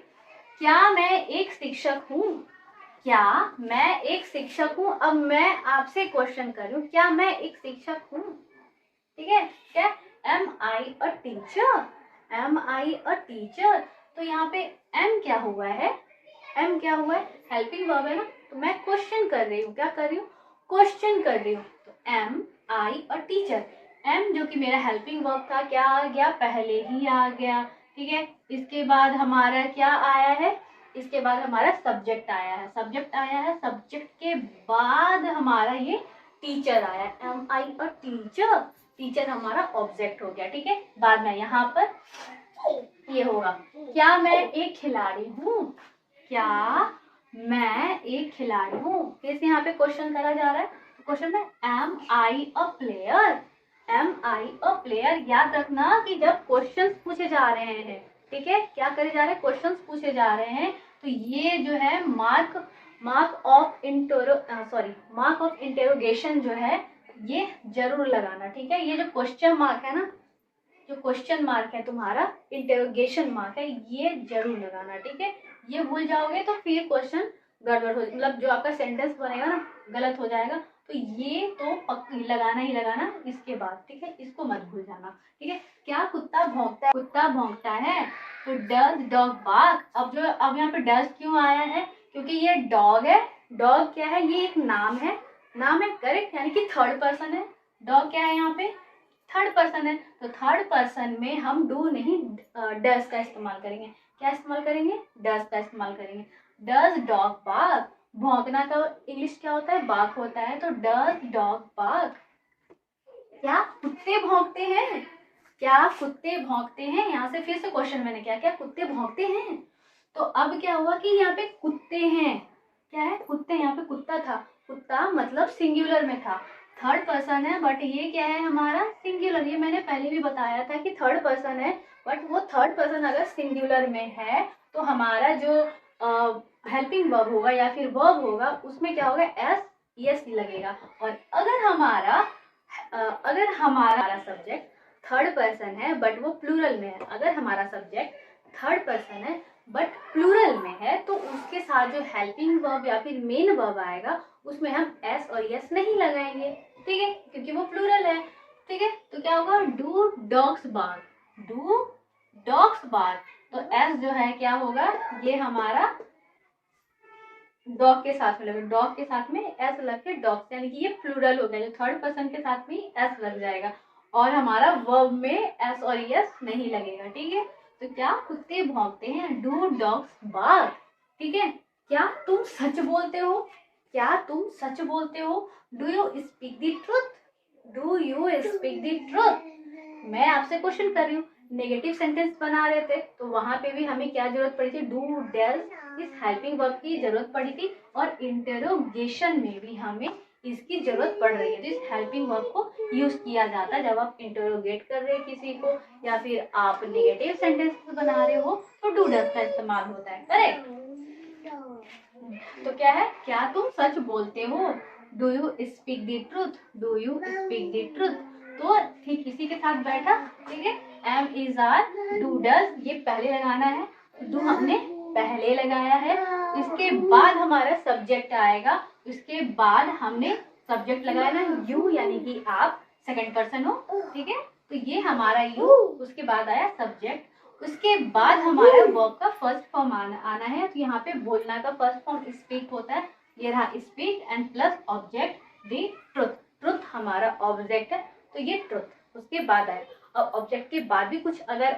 S1: क्या मैं एक शिक्षक हूँ? क्या मैं एक शिक्षक हूँ? अब मैं आपसे क्वेश्चन कर रही हूँ, क्या मैं एक शिक्षक हूँ? ठीक है, क्या am I a teacher? Am I a teacher? तो यहाँ पे एम क्या हुआ है? एम क्या हुआ है? हेल्पिंग वर्ब है ना, तो मैं क्वेश्चन कर रही हूँ। क्या कर रही हूँ? क्वेश्चन कर रही हूँ। तो am I a teacher, am जो कि मेरा हेल्पिंग वर्ब था, क्या आ गया? पहले ही आ गया। ठीक है, इसके बाद हमारा क्या आया है? इसके बाद हमारा सब्जेक्ट आया है। सब्जेक्ट आया है, सब्जेक्ट के बाद हमारा ये टीचर आया। Am I a teacher, teacher हमारा ऑब्जेक्ट हो गया। ठीक है, बाद में यहाँ पर ये होगा, क्या मैं एक खिलाड़ी हूँ? क्या मैं एक खिलाड़ी हूँ? कैसे यहाँ पे क्वेश्चन करा जा रहा है, तो क्वेश्चन में am I a player? Am I a player, याद रखना कि जब क्वेश्चंस पूछे जा रहे हैं, ठीक है, क्या करे जा रहे हैं? क्वेश्चंस पूछे जा रहे हैं, तो ये जो है मार्क ऑफ इंटेरोगेशन जो है ये जरूर लगाना। ठीक है, ये जो क्वेश्चन मार्क है ना, जो क्वेश्चन मार्क है तुम्हारा, इंटेरोगेशन मार्क है, ये जरूर लगाना। ठीक है, ये भूल जाओगे तो फिर क्वेश्चन गड़बड़ हो, मतलब जो आपका सेंटेंस बनेगा ना गलत हो जाएगा। तो ये तो लगाना ही लगाना इसके बाद। ठीक है, इसको मत भूल जाना। ठीक है, क्या कुत्ता भौंकता है? कुत्ता भौंकता है, तो डज डॉग बार्क? अब यहाँ पे डज क्यों आया है? क्योंकि ये डॉग है। डॉग क्या है? ये एक नाम है, नाम है, करेक्ट, यानी कि थर्ड पर्सन है। डॉग क्या है यहाँ पे? थर्ड पर्सन है। तो थर्ड पर्सन में हम डू नहीं डज का इस्तेमाल करेंगे। क्या इस्तेमाल करेंगे? डज का इस्तेमाल करेंगे। Does dog bark? भौंकना का इंग्लिश क्या होता है? बार्क होता है। तो डज डॉग बार्क? क्या कुत्ते भौंकते हैं? क्या कुत्ते भौंकते हैं? यहाँ से फिर से क्वेश्चन मैंने क्या कुत्ते भौंकते हैं? तो अब क्या हुआ कि यहाँ पे कुत्ते हैं। क्या है? कुत्ते, यहाँ पे कुत्ता था, कुत्ता मतलब सिंगुलर में था, थर्ड पर्सन है, बट ये क्या है हमारा? सिंगुलर। ये मैंने पहले भी बताया था कि थर्ड पर्सन है, बट वो थर्ड पर्सन अगर सिंगुलर में है तो हमारा जो हेल्पिंग वर्ब होगा या फिर वर्ब होगा उसमें क्या होगा? एस लगेगा। और अगर हमारा सब्जेक्ट थर्ड पर्सन है बट वो प्लूरल में है, अगर हमारा सब्जेक्ट थर्ड पर्सन है बट प्लूरल में है, तो उसके साथ जो हेल्पिंग वर्ब या फिर मेन वर्ब आएगा उसमें हम एस और यस नहीं लगाएंगे। ठीक है, क्योंकि वो प्लूरल है। ठीक है, तो क्या होगा? Do dogs bark? Do dogs bark? तो एस जो है क्या होगा? ये हमारा डॉग के साथ में लगेगा, डॉग के साथ में एस लग के डॉग्स, यानी कि ये प्लूरल हो गया, जो थर्ड पर्सन के साथ में एस लग जाएगा और हमारा वर्ब में एस और यस नहीं लगेगा। ठीक है, तो क्या कुत्ते भौंकते हैं? Do dogs bark? ठीक है, क्या तुम सच बोलते हो? क्या तुम सच बोलते हो? Do you speak the truth? Do you speak the truth? मैं आपसे क्वेश्चन कर रही हूँ, नेगेटिव सेंटेंस बना रहे थे तो वहां पे भी हमें क्या जरूरत पड़ी थी? डू डज, इस हेल्पिंग वर्ब की जरूरत पड़ी थी, और इंटरोगेशन में भी हमें इसकी जरूरत पड़ रही है। तो इस हेल्पिंग वर्ब को यूज किया जाता है जब आप इंटरोगेट कर रहे हैं किसी को या फिर आप नेगेटिव सेंटेंस बना रहे हो, तो डू डज का इस्तेमाल होता है। करेक्ट? तो क्या है? क्या तुम सच बोलते हो? Do you speak the truth? Do you speak the truth? तो ठीक इसी के साथ बैठा। ठीक है, am is are, do does ये पहले लगाना है, डू हमने पहले लगाया है, इसके बाद हमारा सब्जेक्ट आएगा, इसके बाद हमने सब्जेक्ट लगाया ना यू, यानी कि आप सेकंड पर्सन हो। ठीक है, तो ये हमारा यू, उसके बाद आया सब्जेक्ट, उसके बाद हमारा वर्ब का फर्स्ट फॉर्म आना है। तो यहाँ पे बोलना का फर्स्ट फॉर्म स्पीक होता है, ये रहा speak and plus object the truth. Truth हमारा ऑब्जेक्ट है, तो ये ट्रुथ उसके बाद आए। अब ऑब्जेक्ट के बाद भी कुछ अगर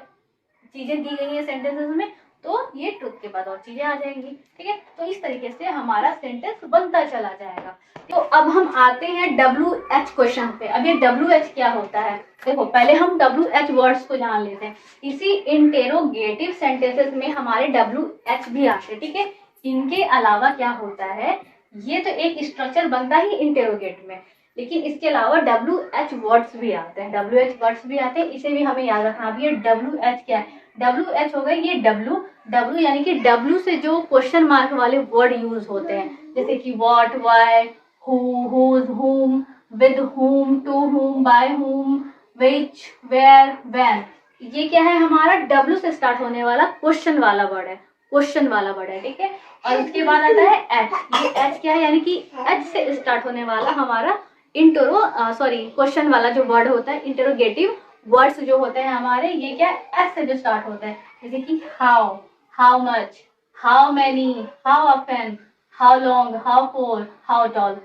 S1: चीजें दी गई है सेंटेंसेस में, तो ये ट्रुथ के बाद और चीजें आ जाएंगी। ठीक है, तो इस तरीके से हमारा सेंटेंस बनता चला जाएगा। तो अब हम आते हैं WH क्वेश्चन पे। अब ये WH क्या होता है? देखो, पहले हम WH वर्ड्स को जान लेते हैं। इसी इंटेरोगेटिव सेंटेंसेस में हमारे WH भी आते हैं। ठीक है, इनके अलावा क्या होता है, ये तो एक स्ट्रक्चर बनता ही इंटेरोगेट में, लेकिन इसके अलावा WH वर्ड्स भी आते हैं। WH वर्ड्स भी आते हैं, इसे भी हमें याद रखना। अभी ये WH क्या है? WH हो गए ये W यानी कि W से जो क्वेश्चन मार्क वाले वर्ड यूज होते हैं, जैसे कि what, why, who, whose, whom, with whom, to whom, by whom, which, where, when. ये क्या है? हमारा W से स्टार्ट होने वाला क्वेश्चन वाला वर्ड है। क्वेश्चन वाला वर्ड है, ठीक है। और उसके बाद आता है एच। ये एच क्या है, यानी कि एच से स्टार्ट होने वाला हमारा क्वेश्चन वाला जो वर्ड होता है, इंटरोगेटिव वर्ड्स जो होते हैं हमारे, ये क्या एच से जो स्टार्ट होता है, जैसे कि how, how much, how many, how often, how long, how four, how tall,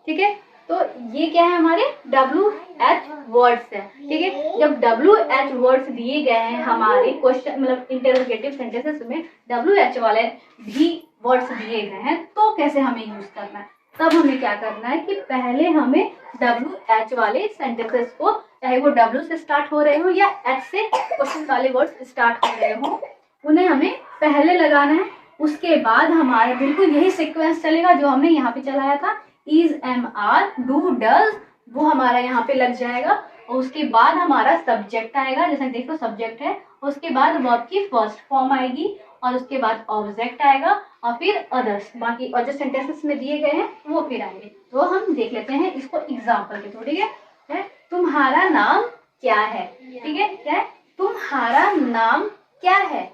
S1: ठीक है। तो ये क्या है, हमारे WH वर्ड्स है, ठीक है। जब WH वर्ड्स दिए गए हैं हमारे क्वेश्चन मतलब इंटरोगेटिव सेंटेंसेस में, WH वाले भी वर्ड्स दिए गए हैं, तो कैसे हमें यूज करना है, तब हमें क्या करना है कि पहले हमें WH वाले सेंटेंसेस को, चाहे वो W से स्टार्ट हो रहे हो या H से क्वेश्चन वाले वर्ड्स स्टार्ट हो रहे हो, उन्हें हमें पहले लगाना है। उसके बाद हमारा बिल्कुल यही सीक्वेंस चलेगा जो हमने यहाँ पे चलाया था, is, am, are, do, does, वो हमारा यहाँ पे लग जाएगा। और उसके बाद हमारा सब्जेक्ट आएगा, जैसे देखो सब्जेक्ट है, उसके बाद वर्ब की फर्स्ट फॉर्म आएगी, और उसके बाद ऑब्जेक्ट आएगा, और फिर अदर्स, बाकी और जो सेंटेंसेस में दिए गए हैं वो फिर आएंगे। तो हम देख लेते हैं इसको एग्जाम्पल के थ्रू, ठीक है। तुम्हारा नाम क्या है, ठीक है, क्या है, तुम्हारा नाम क्या है,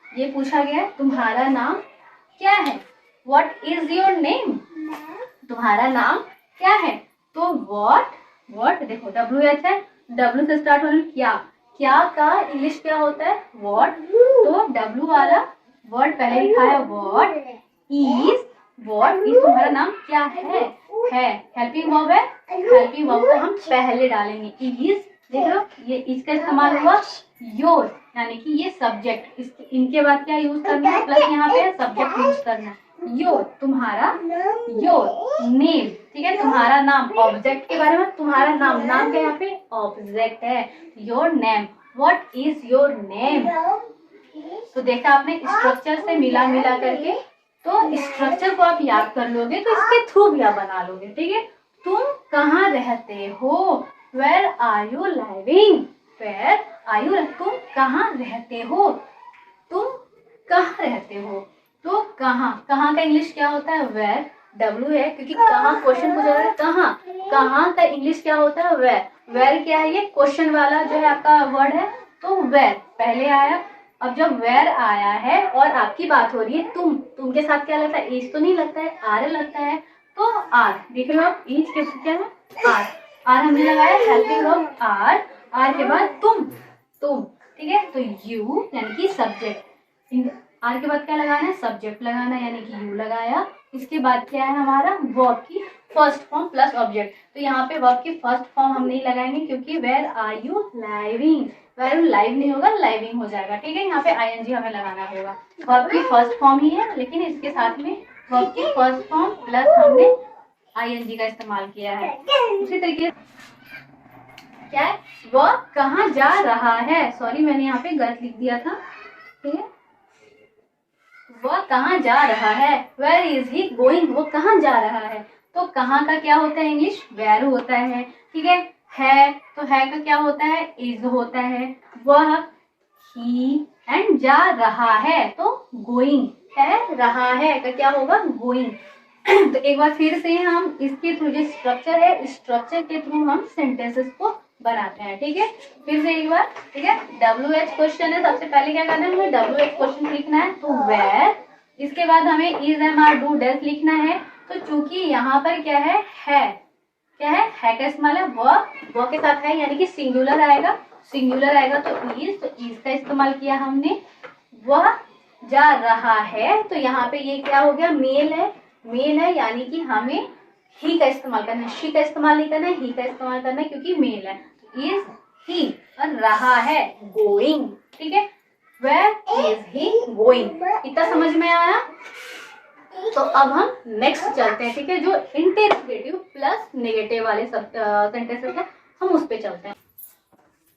S1: ये पूछा गया है, तुम्हारा नाम क्या है, व्हाट इज योर नेम, तुम्हारा नाम क्या है। तो व्हाट देखो WH है, W से स्टार्ट होने क्या का इंग्लिश क्या होता है, व्हाट, तो W वाला वर्ड पहले लिखा है, व्हाट इज, तुम्हारा नाम क्या है, हेल्पिंग वर्ब है, हेल्पिंग वर्ब को हम पहले डालेंगे, इज, देख लो ये इसका इस्तेमाल हुआ, योर, यानी कि ये सब्जेक्ट, इनके बाद क्या यूज करना है, प्लस यहाँ पे सब्जेक्ट यूज करना है, योर, तुम्हारा, योर नेम, ठीक है, तुम्हारा नाम, ऑब्जेक्ट के बारे में, तुम्हारा नाम, नाम क्या यहाँ पे ऑब्जेक्ट है, your name, what is your name. तो देखा आपने स्ट्रक्चर से मिला करके, तो स्ट्रक्चर को आप याद कर लोगे तो इसके थ्रू भी आप बना लोगे, ठीक है। तुम कहाँ रहते हो, where are you living, where are you, तुम कहाँ रहते हो, तुम कहाँ रहते हो, तो कहाँ का इंग्लिश क्या होता है, वेयर, W है क्योंकि कहाँ क्वेश्चन पूछा जा रहा है, कहाँ का इंग्लिश क्या होता है, वेयर क्या है, ये क्वेश्चन वाला जो है आपका वर्ड है, तो वेयर पहले आया। अब जब वेयर आया है और आपकी बात हो रही है, तुम के साथ क्या लगता है, इज तो नहीं लगता है, आर लगता है, तो आर, देख रहे हो आप, इज के क्या है, आर हमने लगाया, हेल्पिंग वर्ब आर के बाद तुम, ठीक है, तो यू यानी कि सब्जेक्ट, आर के बाद क्या लगाना है, सब्जेक्ट लगाना है, यानी कि यू लगाया। इसके बाद क्या है हमारा, वर्ब की फर्स्ट फॉर्म प्लस ऑब्जेक्ट, तो यहाँ पे वर्ब की फर्स्ट फॉर्म हम नहीं लगाएंगे क्योंकि where are you living, where live नहीं होगा, लाइविंग हो जाएगा, ठीक है। यहाँ पे ING हमें लगाना होगा, वर्ब की फर्स्ट फॉर्म ही है, लेकिन इसके साथ में वर्ब की फर्स्ट फॉर्म प्लस हमने ING का इस्तेमाल किया है। उसी तरीके क्या है, वह कहाँ जा रहा है, सॉरी मैंने यहाँ पे गलत लिख दिया था, ठीक है, वह कहाँ जा रहा है, वेयर इज ही गोइंग, वो कहाँ जा रहा है, तो कहाँ का क्या होता है इंग्लिश, वेयर होता है, ठीक है तो है का क्या होता है, इज होता है, वह, ही, एंड जा रहा है, तो गोइंग है, रहा है का क्या होगा, गोइंग। तो एक बार फिर से हम इसके थ्रू जो स्ट्रक्चर है, स्ट्रक्चर के थ्रू हम सेंटेंसेस को बनाते हैं, ठीक है। फिर से एक बार, ठीक है, WH क्वेश्चन है, सबसे पहले क्या करना है, हमें WH क्वेश्चन लिखना है, तो वेयर, इसके बाद हमें is, am, are, do, does लिखना है। तो चूंकि यहाँ पर क्या है, क्या है का इस्तेमाल है, वो के साथ है, यानी कि सिंगुलर आएगा, तो इज का इस्तेमाल किया हमने, वह जा रहा है, तो यहाँ पे ये क्या हो गया, मेल है, यानी कि हमें ही का इस्तेमाल करना है, शी का इस्तेमाल नहीं करना है, ही का इस्तेमाल करना है क्योंकि मेल है, तो इज ही, और रहा है गोइंग, ठीक है, वेयर इज ही गोइंग, इतना समझ में आया। तो अब हम नेक्स्ट चलते हैं, ठीक है, जो इंटरोगेटिव प्लस नेगेटिव वाले सेंटेंसेस है, हम उस पे चलते हैं।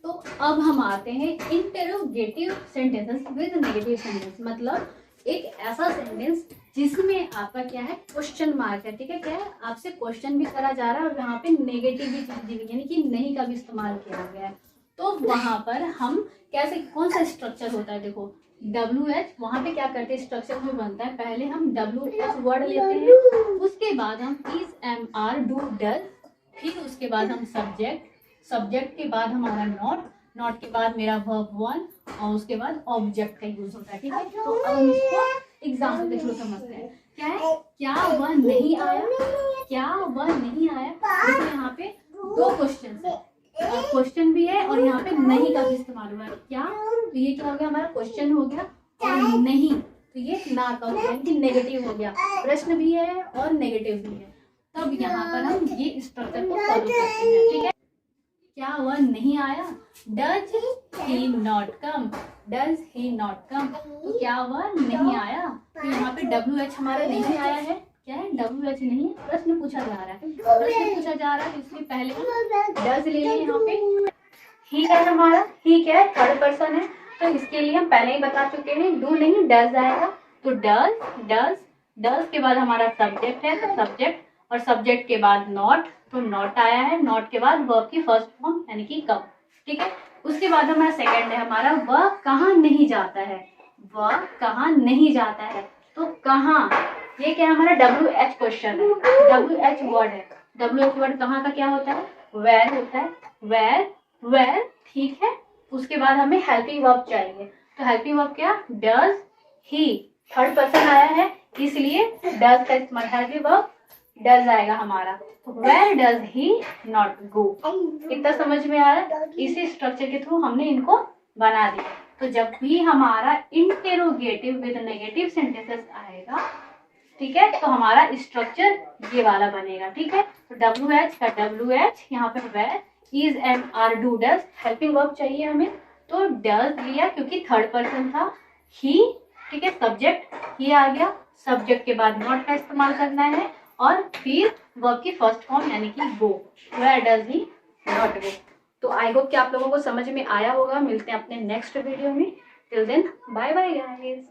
S1: तो अब हम आते हैं interrogative sentences with negative sentence, मतलब एक ऐसा सेंटेंस जिसमें आपका क्या है, क्वेश्चन मार्क है, ठीक है, क्या है, आपसे क्वेश्चन भी करा जा रहा है और यहाँ पे नेगेटिव भी चीज दी गई, यानी कि नहीं का भी इस्तेमाल किया गया है। तो वहां पर हम कैसे, कौन सा स्ट्रक्चर होता है, देखो WH, वहां पे क्या करते हैं, स्ट्रक्चर में बनता है, पहले हम WH वर्ड लेते हैं, उसके बाद हम is, am, are, do, does, फिर उसके बाद हम सब्जेक्ट के बाद हमारा नॉट के बाद मेरा वर्ब वन और उसके बाद ऑब्जेक्ट का यूज होता है, ठीक है। तो अब हम इसको एग्जाम्पल के थ्रू समझते हैं। क्या है, क्या वह नहीं आया, क्या वह नहीं आया। देखो यहाँ पे दो क्वेश्चन है, क्वेश्चन भी है और यहाँ पे नहीं का भी इस्तेमाल हुआ है। क्या, तो ये क्या हो गया हमारा क्वेश्चन हो गया, और नहीं तो ये ना का हो गया, यानी नेगेटिव हो गया। प्रश्न भी है और नेगेटिव भी है, तब यहाँ पर हम ये स्ट्रक्चर को फॉलो करते हैं, ठीक है। क्या वह नहीं आया, does he not come, does he not come. तो क्या वह नहीं आया, तो यहाँ पे WH हमारा नहीं आया है। क्या है, WH नहीं, प्रश्न पूछा जा रहा है, प्रश्न पूछा जा रहा है, इसलिए पहले हम डज ले लें। यहाँ पे ही है हमारा, ही क्या है, थर्ड पर्सन है, तो इसके लिए हम पहले ही बता चुके हैं, डू नहीं डज आएगा। तो डज, डज, डज के बाद हमारा सब्जेक्ट है, तो सब्जेक्ट, और सब्जेक्ट के बाद नॉट, तो नॉट आया है। नॉट के बाद वर्ब की फर्स्ट फॉर्म यानी कि कब, ठीक है। उसके बाद हमारा सेकंड है हमारा वह कहाँ नहीं जाता है, वह कहाँ नहीं जाता है। तो कहाँ, ये क्या है हमारा WH क्वेश्चन है, WH वर्ड है। WH वर्ड कहाँ का क्या होता है, वेयर होता है, वेयर, वेयर, ठीक है। उसके बाद हमें हेल्पिंग वर्ब चाहिए, तो हेल्पिंग वर्ब क्या, डज ही, थर्ड पर्सन आया है इसलिए डज का इस्तेमाल, हेल्पिंग वर्ब डज आएगा हमारा। Where does he not go. इतना समझ में आ रहा है, इसी स्ट्रक्चर के थ्रू हमने इनको बना दिया। तो जब भी हमारा इंटेरोगेटिव विद नेगेटिव सेंटेंसेस आएगा, ठीक है, तो हमारा स्ट्रक्चर ये वाला बनेगा, ठीक है। तो WH का WH, यहाँ पे where, is and are, do, does, helping verb चाहिए हमें, तो डज लिया क्योंकि थर्ड पर्सन था। ही, ठीक है, सब्जेक्ट ही आ गया, सब्जेक्ट के बाद नॉट का इस्तेमाल करना है, और फिर वर्ब की फर्स्ट फॉर्म यानी कि go, where does he not go. तो आई होप कि आप लोगों को समझ में आया होगा। मिलते हैं अपने नेक्स्ट वीडियो में, till then bye bye guys.